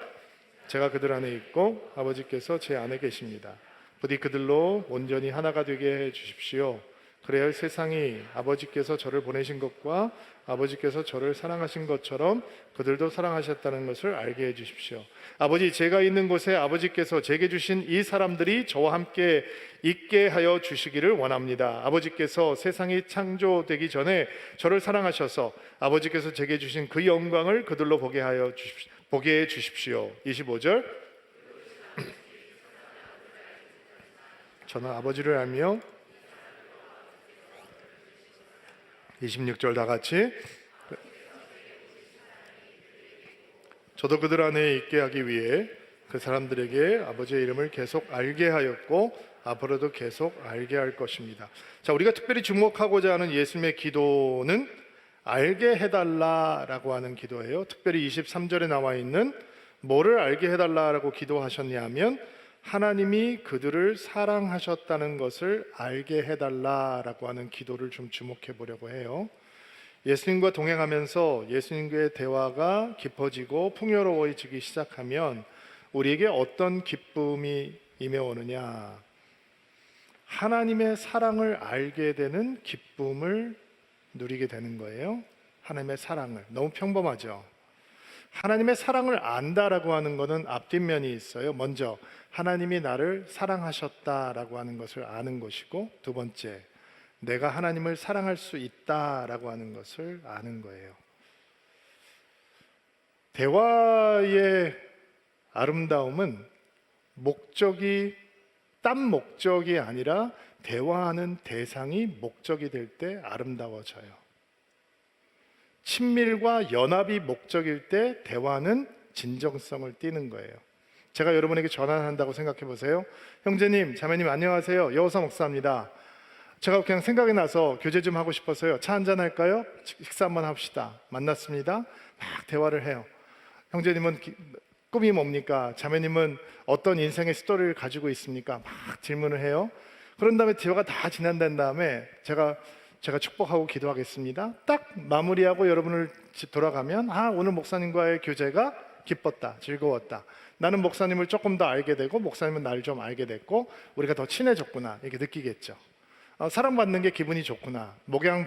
제가 그들 안에 있고 아버지께서 제 안에 계십니다. 부디 그들로 온전히 하나가 되게 해 주십시오. 그래야 세상이 아버지께서 저를 보내신 것과 아버지께서 저를 사랑하신 것처럼 그들도 사랑하셨다는 것을 알게 해 주십시오. 아버지, 제가 있는 곳에 아버지께서 제게 주신 이 사람들이 저와 함께 있게 하여 주시기를 원합니다. 아버지께서 세상이 창조되기 전에 저를 사랑하셔서 아버지께서 제게 주신 그 영광을 그들로 보게 해 주십시오. 25절. 저는 아버지를 알며, 26절 다 같이, 저도 그들 안에 있게 하기 위해 그 사람들에게 아버지의 이름을 계속 알게 하였고 앞으로도 계속 알게 할 것입니다. 자, 우리가 특별히 주목하고자 하는 예수님의 기도는 알게 해달라라고 하는 기도예요. 특별히 23절에 나와 있는 뭐를 알게 해달라라고 기도하셨냐면, 하나님이 그들을 사랑하셨다는 것을 알게 해달라라고 하는 기도를 좀 주목해 보려고 해요. 예수님과 동행하면서 예수님과의 대화가 깊어지고 풍요로워지기 시작하면 우리에게 어떤 기쁨이 임해오느냐, 하나님의 사랑을 알게 되는 기쁨을 누리게 되는 거예요. 하나님의 사랑을. 너무 평범하죠. 하나님의 사랑을 안다라고 하는 것은 앞뒷면이 있어요. 먼저 하나님이 나를 사랑하셨다라고 하는 것을 아는 것이고, 두 번째, 내가 하나님을 사랑할 수 있다라고 하는 것을 아는 거예요. 대화의 아름다움은 딴 목적이 아니라 대화하는 대상이 목적이 될 때 아름다워져요. 친밀과 연합이 목적일 때 대화는 진정성을 띠는 거예요. 제가 여러분에게 전환한다고 생각해 보세요. 형제님, 자매님 안녕하세요. 여호사 목사입니다. 제가 그냥 생각이 나서 교제 좀 하고 싶어서요. 차 한잔 할까요? 식사 한번 합시다. 만났습니다. 막 대화를 해요. 형제님은 꿈이 뭡니까? 자매님은 어떤 인생의 스토리를 가지고 있습니까? 막 질문을 해요. 그런 다음에 대화가 다 지난다는 다음에 제가 축복하고 기도하겠습니다. 딱 마무리하고 여러분을 돌아가면 오늘 목사님과의 교제가 기뻤다, 즐거웠다. 나는 목사님을 조금 더 알게 되고 목사님은 나를 좀 알게 됐고 우리가 더 친해졌구나 이렇게 느끼겠죠. 사랑받는 게 기분이 좋구나, 목양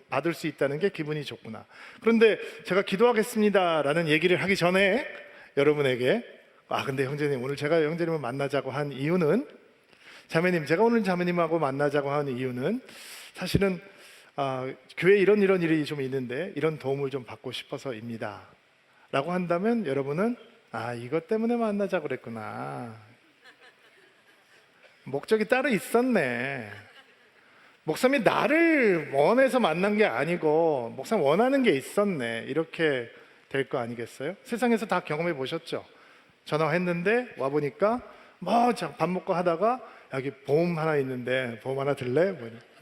받을 수 있다는 게 기분이 좋구나. 그런데 제가 기도하겠습니다라는 얘기를 하기 전에 여러분에게 근데 형제님 오늘 제가 형제님을 만나자고 한 이유는, 자매님 제가 오늘 자매님하고 만나자고 하는 이유는 사실은 교회에 이런 일이 좀 있는데 이런 도움을 좀 받고 싶어서입니다 라고 한다면 여러분은 이것 때문에 만나자고 그랬구나, 목적이 따로 있었네, 목사님이 나를 원해서 만난 게 아니고 목사님 원하는 게 있었네, 이렇게 될 거 아니겠어요? 세상에서 다 경험해 보셨죠? 전화했는데 와보니까 밥 먹고 하다가 여기 보험 하나 있는데 보험 하나 들래?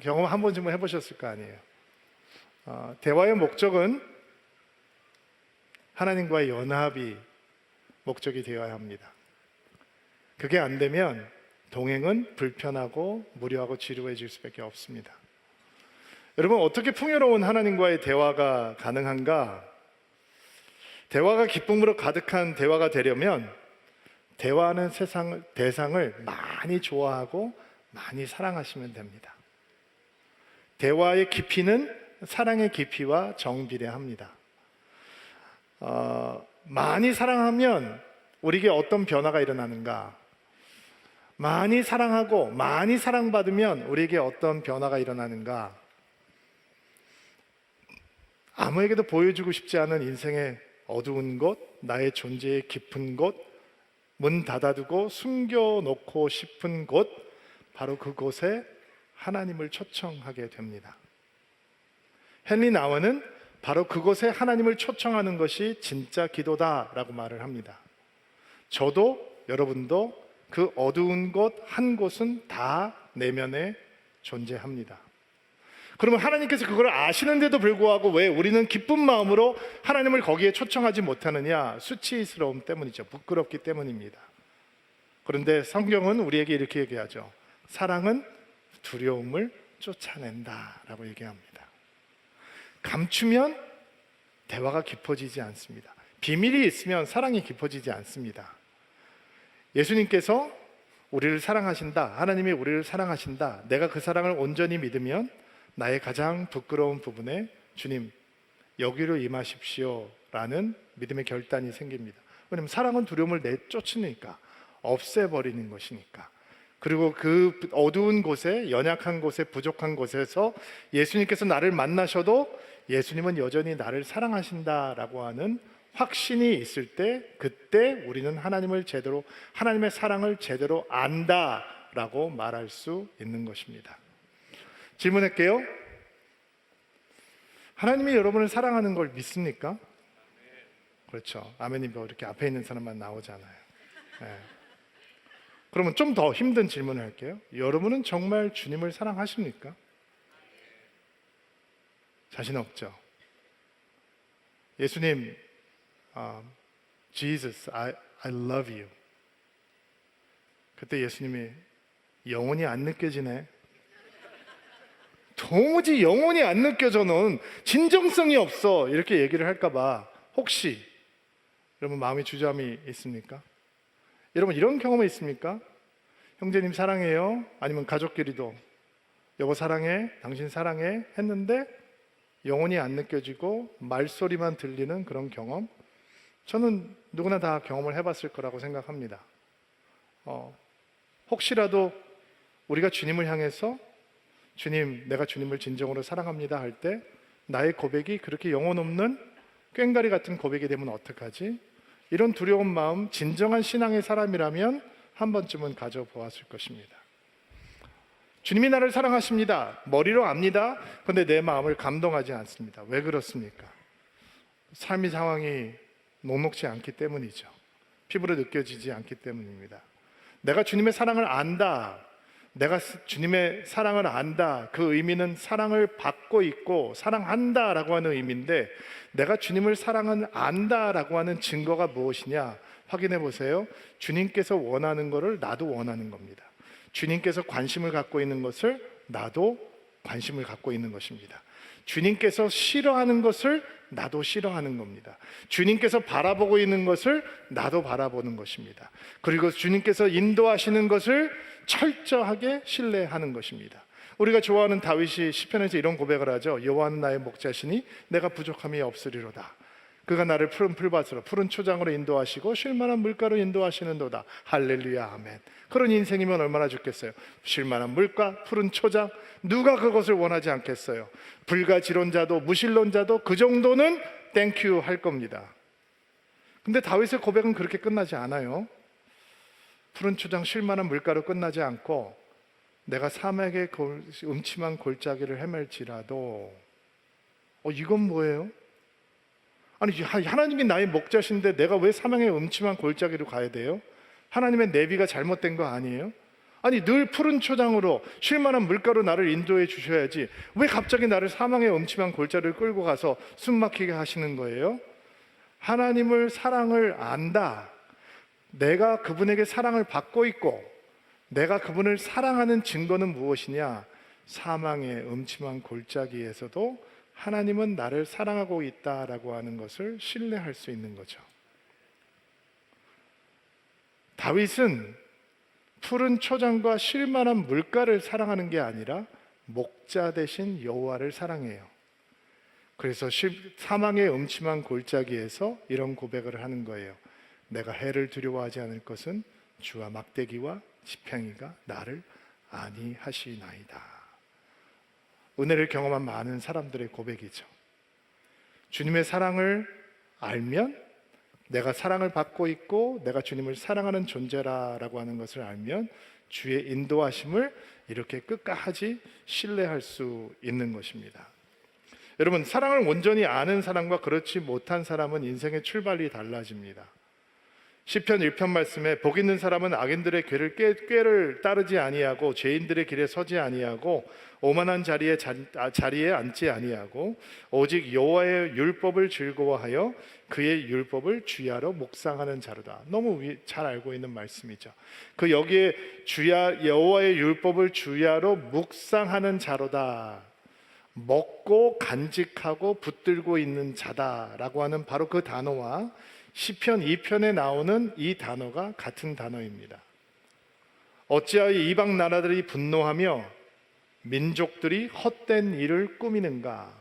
경험 한 번쯤은 해보셨을 거 아니에요. 대화의 목적은 하나님과의 연합이 목적이 되어야 합니다. 그게 안 되면 동행은 불편하고 무료하고 지루해질 수밖에 없습니다. 여러분, 어떻게 풍요로운 하나님과의 대화가 가능한가? 대화가 기쁨으로 가득한 대화가 되려면 대화하는 대상을 많이 좋아하고 많이 사랑하시면 됩니다. 대화의 깊이는 사랑의 깊이와 정비례합니다. 많이 사랑하면 우리에게 어떤 변화가 일어나는가? 많이 사랑하고 많이 사랑받으면 우리에게 어떤 변화가 일어나는가? 아무에게도 보여주고 싶지 않은 인생의 어두운 곳, 나의 존재의 깊은 곳, 문 닫아두고 숨겨놓고 싶은 곳, 바로 그곳에 하나님을 초청하게 됩니다. 헨리 나워는 바로 그곳에 하나님을 초청하는 것이 진짜 기도다라고 말을 합니다. 저도 여러분도 그 어두운 곳 한 곳은 다 내면에 존재합니다. 그러면 하나님께서 그걸 아시는데도 불구하고 왜 우리는 기쁜 마음으로 하나님을 거기에 초청하지 못하느냐? 수치스러움 때문이죠. 부끄럽기 때문입니다. 그런데 성경은 우리에게 이렇게 얘기하죠. 사랑은 두려움을 쫓아낸다라고 얘기합니다. 감추면 대화가 깊어지지 않습니다. 비밀이 있으면 사랑이 깊어지지 않습니다. 예수님께서 우리를 사랑하신다, 하나님이 우리를 사랑하신다, 내가 그 사랑을 온전히 믿으면 나의 가장 부끄러운 부분에 주님 여기로 임하십시오 라는 믿음의 결단이 생깁니다. 왜냐하면 사랑은 두려움을 내쫓으니까, 없애버리는 것이니까. 그리고 그 어두운 곳에, 연약한 곳에, 부족한 곳에서 예수님께서 나를 만나셔도 예수님은 여전히 나를 사랑하신다라고 하는 확신이 있을 때, 그때 우리는 하나님의 사랑을 제대로 안다라고 말할 수 있는 것입니다. 질문할게요. 하나님이 여러분을 사랑하는 걸 믿습니까? 그렇죠. 아멘님, 이렇게 앞에 있는 사람만 나오잖아요. 네. 그러면 좀 더 힘든 질문을 할게요. 여러분은 정말 주님을 사랑하십니까? 자신 없죠. 예수님, Jesus, I love you. 그때 예수님이 영혼이 안 느껴지네. 도무지 영혼이 안 느껴져. 넌 진정성이 없어. 이렇게 얘기를 할까봐 혹시 여러분 마음의 주저함이 있습니까? 여러분 이런 경험이 있습니까? 형제님 사랑해요. 아니면 가족끼리도 여보 사랑해, 당신 사랑해 했는데 영혼이 안 느껴지고 말소리만 들리는 그런 경험, 저는 누구나 다 경험을 해봤을 거라고 생각합니다. 혹시라도 우리가 주님을 향해서 주님, 내가 주님을 진정으로 사랑합니다 할 때 나의 고백이 그렇게 영혼 없는 꽹가리 같은 고백이 되면 어떡하지? 이런 두려운 마음, 진정한 신앙의 사람이라면 한 번쯤은 가져보았을 것입니다. 주님이 나를 사랑하십니다. 머리로 압니다. 그런데 내 마음을 감동하지 않습니다. 왜 그렇습니까? 삶의 상황이 녹록지 않기 때문이죠. 피부로 느껴지지 않기 때문입니다. 내가 주님의 사랑을 안다. 내가 주님의 사랑을 안다. 그 의미는 사랑을 받고 있고 사랑한다라고 하는 의미인데, 내가 주님을 사랑은 안다라고 하는 증거가 무엇이냐? 확인해 보세요. 주님께서 원하는 것을 나도 원하는 겁니다. 주님께서 관심을 갖고 있는 것을 나도 관심을 갖고 있는 것입니다. 주님께서 싫어하는 것을 나도 싫어하는 겁니다. 주님께서 바라보고 있는 것을 나도 바라보는 것입니다. 그리고 주님께서 인도하시는 것을 철저하게 신뢰하는 것입니다. 우리가 좋아하는 다윗이 시편에서 이런 고백을 하죠. 여호와는 나의 목자시니 내가 부족함이 없으리로다. 그가 나를 푸른 풀밭으로 푸른 초장으로 인도하시고 쉴만한 물가로 인도하시는도다. 할렐루야 아멘. 그런 인생이면 얼마나 좋겠어요. 쉴만한 물가, 푸른 초장, 누가 그것을 원하지 않겠어요. 불가지론자도 무신론자도 그 정도는 땡큐 할 겁니다. 근데 다윗의 고백은 그렇게 끝나지 않아요. 푸른 초장 쉴만한 물가로 끝나지 않고, 내가 사막의 음침한 골짜기를 헤맬지라도, 이건 뭐예요? 아니, 하나님이 나의 목자신데 내가 왜 사망의 음침한 골짜기로 가야 돼요? 하나님의 내비가 잘못된 거 아니에요? 아니, 늘 푸른 초장으로 쉴만한 물가로 나를 인도해 주셔야지 왜 갑자기 나를 사망의 음침한 골짜기를 끌고 가서 숨막히게 하시는 거예요? 하나님을 사랑을 안다. 내가 그분에게 사랑을 받고 있고 내가 그분을 사랑하는 증거는 무엇이냐? 사망의 음침한 골짜기에서도 하나님은 나를 사랑하고 있다라고 하는 것을 신뢰할 수 있는 거죠. 다윗은 푸른 초장과 쉴만한 물가를 사랑하는 게 아니라 목자 대신 여호와를 사랑해요. 그래서 사망의 음침한 골짜기에서 이런 고백을 하는 거예요. 내가 해를 두려워하지 않을 것은 주와 막대기와 지팡이가 나를 안위하시나이다. 은혜를 경험한 많은 사람들의 고백이죠. 주님의 사랑을 알면, 내가 사랑을 받고 있고 내가 주님을 사랑하는 존재라고 하는 것을 알면 주의 인도하심을 이렇게 끝까지 신뢰할 수 있는 것입니다. 여러분, 사랑을 온전히 아는 사람과 그렇지 못한 사람은 인생의 출발이 달라집니다. 시편 1편 말씀에 복 있는 사람은 악인들의 꾀를 따르지 아니하고 죄인들의 길에 서지 아니하고 오만한 자리에 앉지 아니하고 오직 여호와의 율법을 즐거워하여 그의 율법을 주야로 묵상하는 자로다. 너무 잘 알고 있는 말씀이죠. 그 여기에 여호와의 율법을 주야로 묵상하는 자로다. 먹고 간직하고 붙들고 있는 자다라고 하는 바로 그 단어와 시편 2편에 나오는 이 단어가 같은 단어입니다. 어찌하여 이방 나라들이 분노하며 민족들이 헛된 일을 꾸미는가?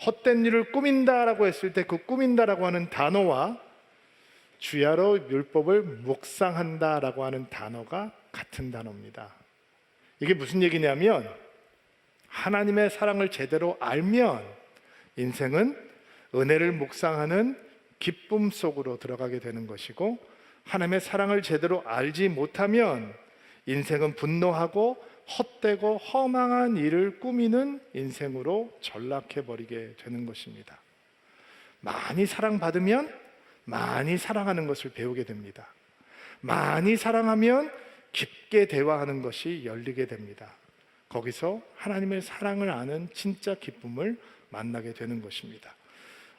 헛된 일을 꾸민다라고 했을 때 그 꾸민다라고 하는 단어와 주야로 율법을 묵상한다라고 하는 단어가 같은 단어입니다. 이게 무슨 얘기냐면, 하나님의 사랑을 제대로 알면 인생은 은혜를 묵상하는 기쁨 속으로 들어가게 되는 것이고, 하나님의 사랑을 제대로 알지 못하면 인생은 분노하고 헛되고 허망한 일을 꾸미는 인생으로 전락해버리게 되는 것입니다. 많이 사랑받으면 많이 사랑하는 것을 배우게 됩니다. 많이 사랑하면 깊게 대화하는 것이 열리게 됩니다. 거기서 하나님의 사랑을 아는 진짜 기쁨을 만나게 되는 것입니다.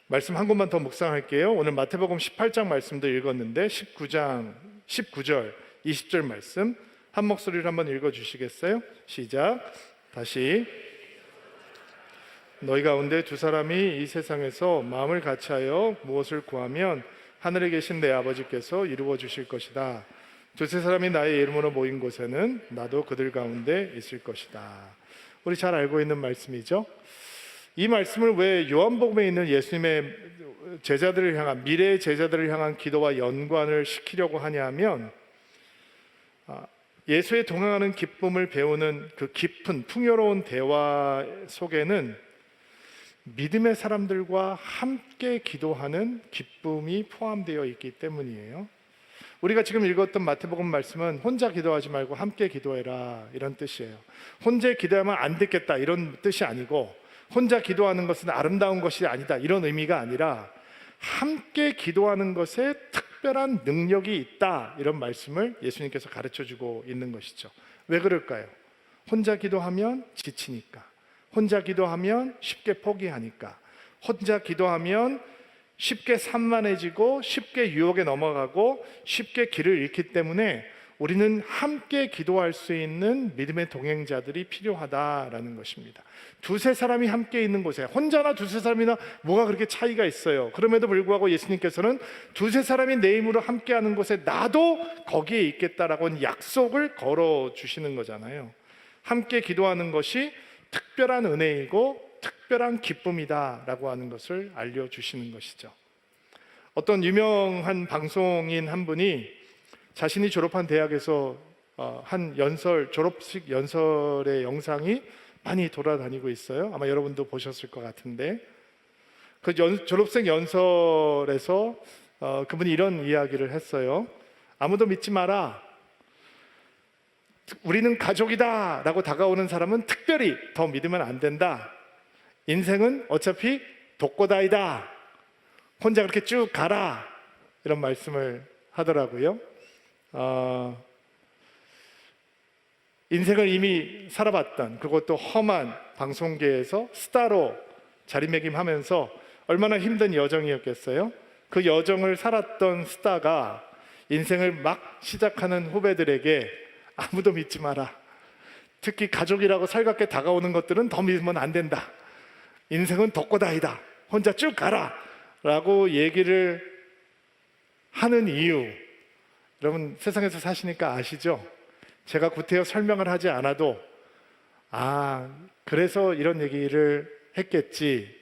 말씀 한 곳만 더 묵상할게요. 오늘 마태복음 18장 말씀도 읽었는데 19절 20절 말씀 한 목소리로 한번 읽어주시겠어요? 시작. 다시. 너희 가운데 두 사람이 이 세상에서 마음을 같이하여 무엇을 구하면 하늘에 계신 내 아버지께서 이루어 주실 것이다. 두세 사람이 나의 이름으로 모인 곳에는 나도 그들 가운데 있을 것이다. 우리 잘 알고 있는 말씀이죠. 이 말씀을 왜 요한복음에 있는 예수님의 제자들을 향한, 미래의 제자들을 향한 기도와 연관을 시키려고 하냐면, 예수의 동행하는 기쁨을 배우는 그 깊은 풍요로운 대화 속에는 믿음의 사람들과 함께 기도하는 기쁨이 포함되어 있기 때문이에요. 우리가 지금 읽었던 마태복음 말씀은 혼자 기도하지 말고 함께 기도해라, 이런 뜻이에요. 혼자 기도하면 안 듣겠다, 이런 뜻이 아니고 혼자 기도하는 것은 아름다운 것이 아니다, 이런 의미가 아니라 함께 기도하는 것에 특별한 능력이 있다, 이런 말씀을 예수님께서 가르쳐주고 있는 것이죠. 왜 그럴까요? 혼자 기도하면 지치니까, 혼자 기도하면 쉽게 포기하니까, 혼자 기도하면 쉽게 산만해지고 쉽게 유혹에 넘어가고 쉽게 길을 잃기 때문에 우리는 함께 기도할 수 있는 믿음의 동행자들이 필요하다라는 것입니다. 두세 사람이 함께 있는 곳에, 혼자나 두세 사람이나 뭐가 그렇게 차이가 있어요. 그럼에도 불구하고 예수님께서는 두세 사람이 내 힘으로 함께하는 곳에 나도 거기에 있겠다라고 하는 약속을 걸어주시는 거잖아요. 함께 기도하는 것이 특별한 은혜이고 특별한 기쁨이다라고 하는 것을 알려주시는 것이죠. 어떤 유명한 방송인 한 분이 자신이 졸업한 대학에서 한 연설, 졸업식 연설의 영상이 많이 돌아다니고 있어요. 아마 여러분도 보셨을 것 같은데, 그 졸업생 연설에서 그분이 이런 이야기를 했어요. 아무도 믿지 마라. 우리는 가족이다 라고 다가오는 사람은 특별히 더 믿으면 안 된다. 인생은 어차피 독고다이다. 혼자 그렇게 쭉 가라. 이런 말씀을 하더라고요. 인생을 이미 살아봤던, 그것도 험한 방송계에서 스타로 자리매김하면서 얼마나 힘든 여정이었겠어요. 그 여정을 살았던 스타가 인생을 막 시작하는 후배들에게 아무도 믿지 마라. 특히 가족이라고 살갑게 다가오는 것들은 더 믿으면 안 된다. 인생은 독고다이다. 혼자 쭉 가라 라고 얘기를 하는 이유, 여러분 세상에서 사시니까 아시죠? 제가 구태여 설명을 하지 않아도 그래서 이런 얘기를 했겠지,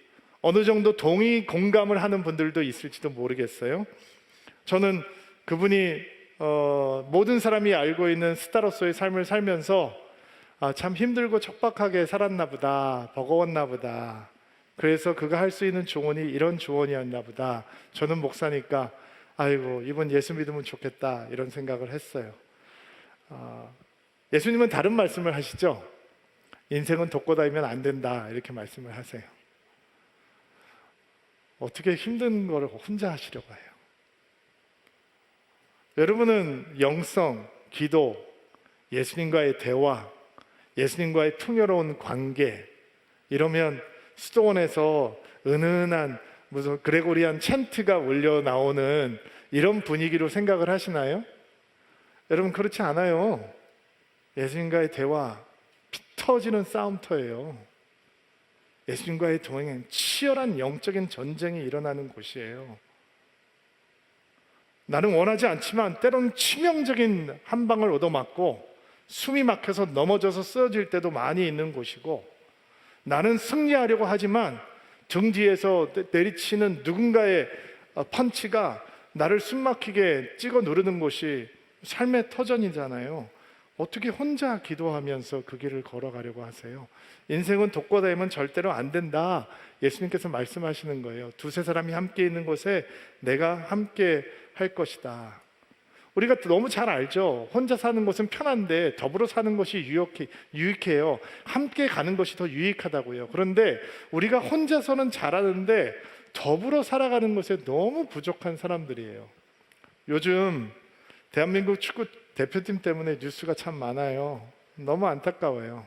어느 정도 동의 공감을 하는 분들도 있을지도 모르겠어요. 저는 그분이 모든 사람이 알고 있는 스타로서의 삶을 살면서 참 힘들고 척박하게 살았나 보다, 버거웠나 보다, 그래서 그가 할 수 있는 조언이 이런 조언이었나 보다, 저는 목사니까 아이고 이분 예수 믿으면 좋겠다, 이런 생각을 했어요. 예수님은 다른 말씀을 하시죠. 인생은 독고다이면 안 된다, 이렇게 말씀을 하세요. 어떻게 힘든 거를 혼자 하시려고 해요? 여러분은 영성, 기도, 예수님과의 대화, 예수님과의 풍요로운 관계, 이러면 수도원에서 은은한 무슨 그레고리안 찬트가 울려 나오는 이런 분위기로 생각을 하시나요? 여러분 그렇지 않아요. 예수님과의 대화, 피 터지는 싸움터예요. 예수님과의 동행은 치열한 영적인 전쟁이 일어나는 곳이에요. 나는 원하지 않지만 때론 치명적인 한 방을 얻어맞고 숨이 막혀서 넘어져서 쓰러질 때도 많이 있는 곳이고, 나는 승리하려고 하지만 등 뒤에서 내리치는 누군가의 펀치가 나를 숨막히게 찍어 누르는 곳이 삶의 터전이잖아요. 어떻게 혼자 기도하면서 그 길을 걸어가려고 하세요? 인생은 독고다이면 절대로 안 된다, 예수님께서 말씀하시는 거예요. 두세 사람이 함께 있는 곳에 내가 함께 할 것이다. 우리가 너무 잘 알죠. 혼자 사는 것은 편한데 더불어 사는 것이 유익해요. 함께 가는 것이 더 유익하다고요. 그런데 우리가 혼자서는 잘하는데 더불어 살아가는 것에 너무 부족한 사람들이에요. 요즘 대한민국 축구 대표팀 때문에 뉴스가 참 많아요. 너무 안타까워요.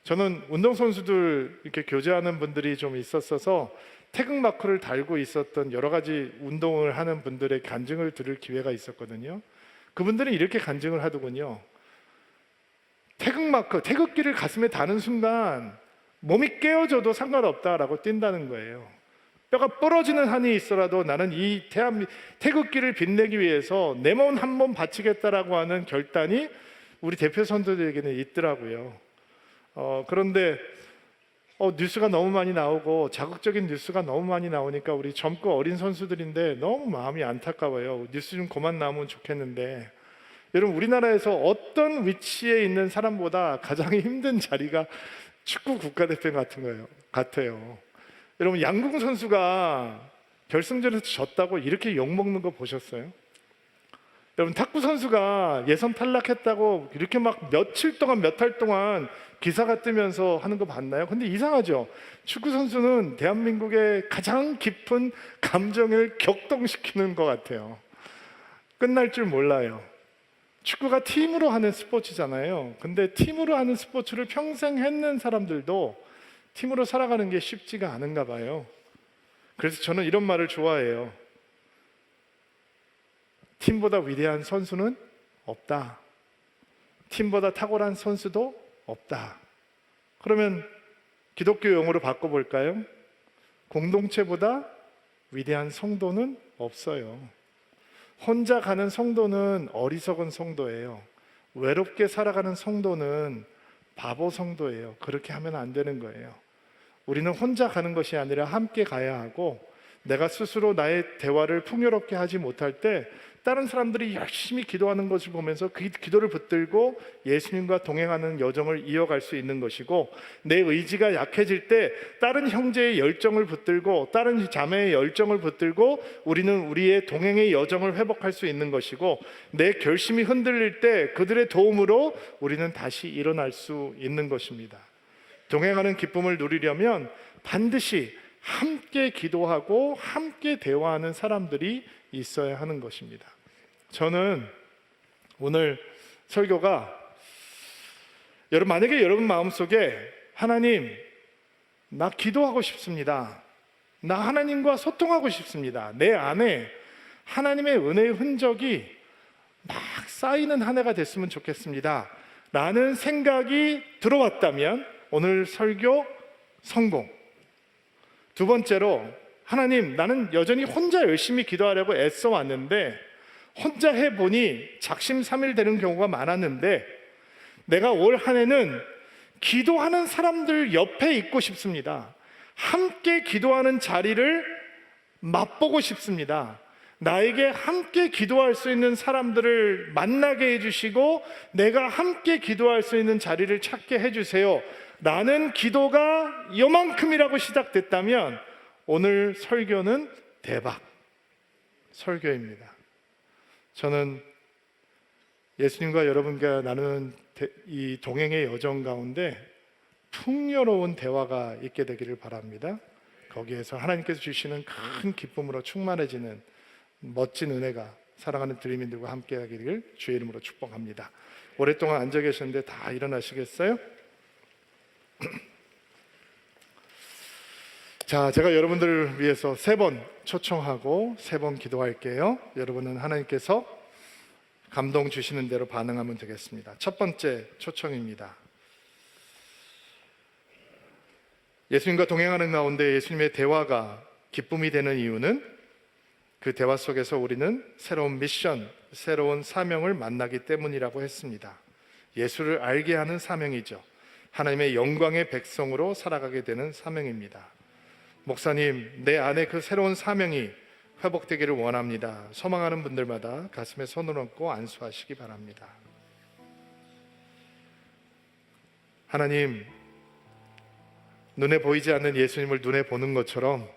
저는 운동선수들 이렇게 교제하는 분들이 좀 있었어서 태극마크를 달고 있었던 여러 가지 운동을 하는 분들의 간증을 들을 기회가 있었거든요. 그분들은 이렇게 간증을 하더군요. 태극마크, 태극기를 가슴에 다는 순간 몸이 깨어져도 상관없다라고 뛴다는 거예요. 뼈가 부러지는 한이 있어라도 나는 이 태극기를 빛내기 위해서 내 몸 한 몸 바치겠다라고 하는 결단이 우리 대표 선수들에게는 있더라고요. 그런데 뉴스가 너무 많이 나오고 자극적인 뉴스가 너무 많이 나오니까 우리 젊고 어린 선수들인데 너무 마음이 안타까워요. 뉴스 좀 그만 나오면 좋겠는데, 여러분 우리나라에서 어떤 위치에 있는 사람보다 가장 힘든 자리가 축구 국가대표 같아요. 여러분 양궁 선수가 결승전에서 졌다고 이렇게 욕먹는 거 보셨어요? 여러분, 탁구 선수가 예선 탈락했다고 이렇게 막 며칠 동안, 몇 달 동안 기사가 뜨면서 하는 거 봤나요? 근데 이상하죠. 축구 선수는 대한민국의 가장 깊은 감정을 격동시키는 것 같아요. 끝날 줄 몰라요. 축구가 팀으로 하는 스포츠잖아요. 근데 팀으로 하는 스포츠를 평생 했는 사람들도 팀으로 살아가는 게 쉽지가 않은가 봐요. 그래서 저는 이런 말을 좋아해요. 팀보다 위대한 선수는 없다. 팀보다 탁월한 선수도 없다. 그러면 기독교 용어로 바꿔볼까요? 공동체보다 위대한 성도는 없어요. 혼자 가는 성도는 어리석은 성도예요. 외롭게 살아가는 성도는 바보 성도예요. 그렇게 하면 안 되는 거예요. 우리는 혼자 가는 것이 아니라 함께 가야 하고, 내가 스스로 나의 대화를 풍요롭게 하지 못할 때 다른 사람들이 열심히 기도하는 것을 보면서 그 기도를 붙들고 예수님과 동행하는 여정을 이어갈 수 있는 것이고, 내 의지가 약해질 때 다른 형제의 열정을 붙들고 다른 자매의 열정을 붙들고 우리는 우리의 동행의 여정을 회복할 수 있는 것이고, 내 결심이 흔들릴 때 그들의 도움으로 우리는 다시 일어날 수 있는 것입니다. 동행하는 기쁨을 누리려면 반드시 함께 기도하고 함께 대화하는 사람들이 있어야 하는 것입니다. 저는 오늘 설교가 만약에 여러분 마음속에 하나님, 나 기도하고 싶습니다. 나 하나님과 소통하고 싶습니다. 내 안에 하나님의 은혜의 흔적이 막 쌓이는 한 해가 됐으면 좋겠습니다 라는 생각이 들어왔다면 오늘 설교 성공. 두 번째로, 하나님, 나는 여전히 혼자 열심히 기도하려고 애써 왔는데 혼자 해보니 작심삼일되는 경우가 많았는데 내가 올 한 해는 기도하는 사람들 옆에 있고 싶습니다. 함께 기도하는 자리를 맛보고 싶습니다. 나에게 함께 기도할 수 있는 사람들을 만나게 해주시고 내가 함께 기도할 수 있는 자리를 찾게 해주세요 라는 기도가 요만큼이라고 시작됐다면 오늘 설교는 대박 설교입니다. 저는 예수님과 여러분과 나누는 이 동행의 여정 가운데 풍요로운 대화가 있게 되기를 바랍니다. 거기에서 하나님께서 주시는 큰 기쁨으로 충만해지는 멋진 은혜가 사랑하는 드림인들과 함께 하기를 주의 이름으로 축복합니다. 오랫동안 앉아 계셨는데 다 일어나시겠어요? 자, 제가 여러분들을 위해서 3번 초청하고 3번 기도할게요. 여러분은 하나님께서 감동 주시는 대로 반응하면 되겠습니다. 첫 번째 초청입니다. 예수님과 동행하는 가운데 예수님의 대화가 기쁨이 되는 이유는 그 대화 속에서 우리는 새로운 미션, 새로운 사명을 만나기 때문이라고 했습니다. 예수를 알게 하는 사명이죠. 하나님의 영광의 백성으로 살아가게 되는 사명입니다. 목사님, 내 안에 그 새로운 사명이 회복되기를 원합니다. 소망하는 분들마다 가슴에 손을 얹고 안수하시기 바랍니다. 하나님, 눈에 보이지 않는 예수님을 눈에 보는 것처럼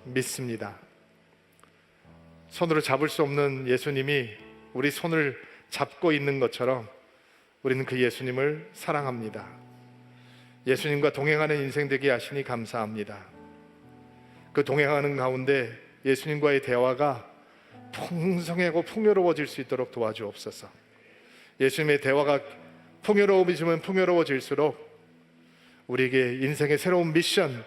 믿습니다. 손으로 잡을 수 없는 예수님이 우리 손을 잡고 있는 것처럼 우리는 그 예수님을 사랑합니다. 예수님과 동행하는 인생 되게 하시니 감사합니다. 그 동행하는 가운데 예수님과의 대화가 풍성하고 풍요로워질 수 있도록 도와주옵소서. 예수님의 대화가 풍요로워지면 풍요로워질수록 우리에게 인생의 새로운 미션,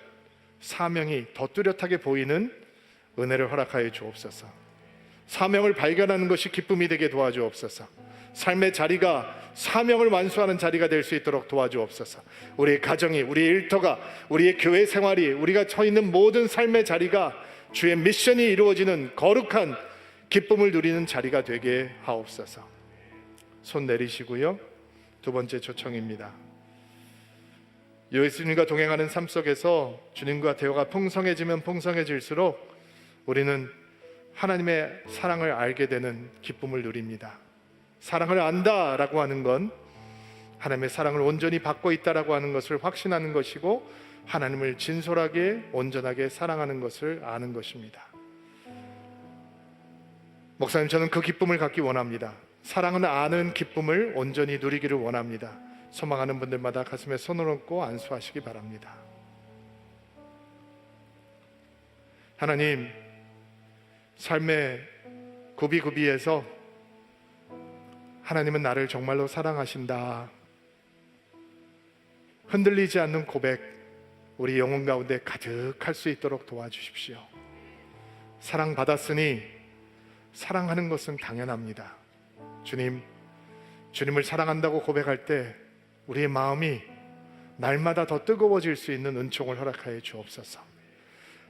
사명이 더 뚜렷하게 보이는 은혜를 허락하여 주옵소서. 사명을 발견하는 것이 기쁨이 되게 도와주옵소서. 삶의 자리가 사명을 완수하는 자리가 될 수 있도록 도와주옵소서. 우리의 가정이, 우리의 일터가, 우리의 교회 생활이, 우리가 서 있는 모든 삶의 자리가 주의 미션이 이루어지는 거룩한 기쁨을 누리는 자리가 되게 하옵소서. 손 내리시고요. 두 번째 초청입니다. 예수님과 동행하는 삶 속에서 주님과 대화가 풍성해지면 풍성해질수록 우리는 하나님의 사랑을 알게 되는 기쁨을 누립니다. 사랑을 안다라고 하는 건 하나님의 사랑을 온전히 받고 있다라고 하는 것을 확신하는 것이고 하나님을 진솔하게 온전하게 사랑하는 것을 아는 것입니다. 목사님, 저는 그 기쁨을 갖기 원합니다. 사랑은 아는 기쁨을 온전히 누리기를 원합니다. 소망하는 분들마다 가슴에 손을 얹고 안수하시기 바랍니다. 하나님, 삶의 구비구비에서 하나님은 나를 정말로 사랑하신다, 흔들리지 않는 고백 우리 영혼 가운데 가득할 수 있도록 도와주십시오. 사랑받았으니 사랑하는 것은 당연합니다. 주님을 사랑한다고 고백할 때 우리의 마음이 날마다 더 뜨거워질 수 있는 은총을 허락하여 주옵소서.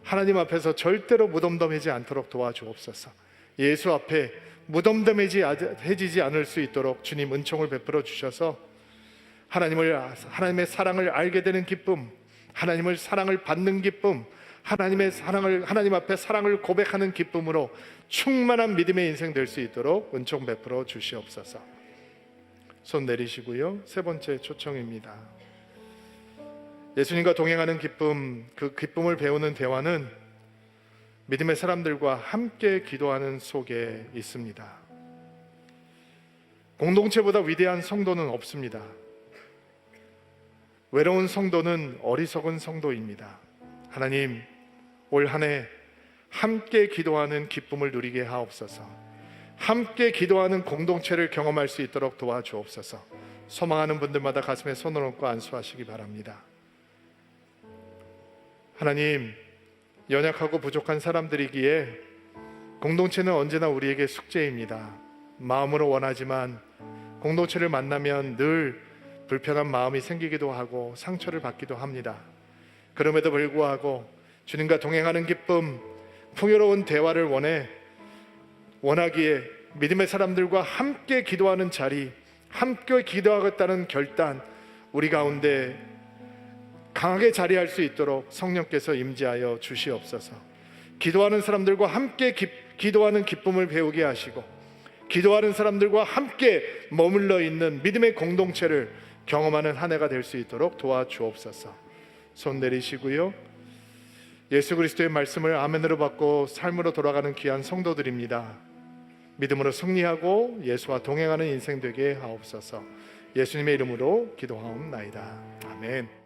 하나님 앞에서 절대로 무덤덤해지지 않도록 도와주옵소서. 예수 앞에 무덤덤해지지 않을 수 있도록 주님 은총을 베풀어 주셔서 하나님의 사랑을 알게 되는 기쁨, 하나님의 사랑을 받는 기쁨, 하나님 앞에 사랑을 고백하는 기쁨으로 충만한 믿음의 인생 될 수 있도록 은총 베풀어 주시옵소서. 손 내리시고요. 세 번째 초청입니다. 예수님과 동행하는 기쁨, 그 기쁨을 배우는 대화는 믿음의 사람들과 함께 기도하는 속에 있습니다. 공동체보다 위대한 성도는 없습니다. 외로운 성도는 어리석은 성도입니다. 하나님, 올 한 해 함께 기도하는 기쁨을 누리게 하옵소서. 함께 기도하는 공동체를 경험할 수 있도록 도와주옵소서. 소망하는 분들마다 가슴에 손을 얹고 안수하시기 바랍니다. 하나님, 연약하고 부족한 사람들이기에 공동체는 언제나 우리에게 숙제입니다. 마음으로 원하지만 공동체를 만나면 늘 불편한 마음이 생기기도 하고 상처를 받기도 합니다. 그럼에도 불구하고 주님과 동행하는 기쁨, 풍요로운 대화를 원하기에 믿음의 사람들과 함께 기도하는 자리, 함께 기도하겠다는 결단, 우리 가운데 강하게 자리할 수 있도록 성령께서 임재하여 주시옵소서. 기도하는 사람들과 함께 기도하는 기쁨을 배우게 하시고, 기도하는 사람들과 함께 머물러 있는 믿음의 공동체를 경험하는 한 해가 될 수 있도록 도와주옵소서. 손 내리시고요. 예수 그리스도의 말씀을 아멘으로 받고 삶으로 돌아가는 귀한 성도들입니다. 믿음으로 승리하고 예수와 동행하는 인생 되게 하옵소서. 예수님의 이름으로 기도하옵나이다. 아멘.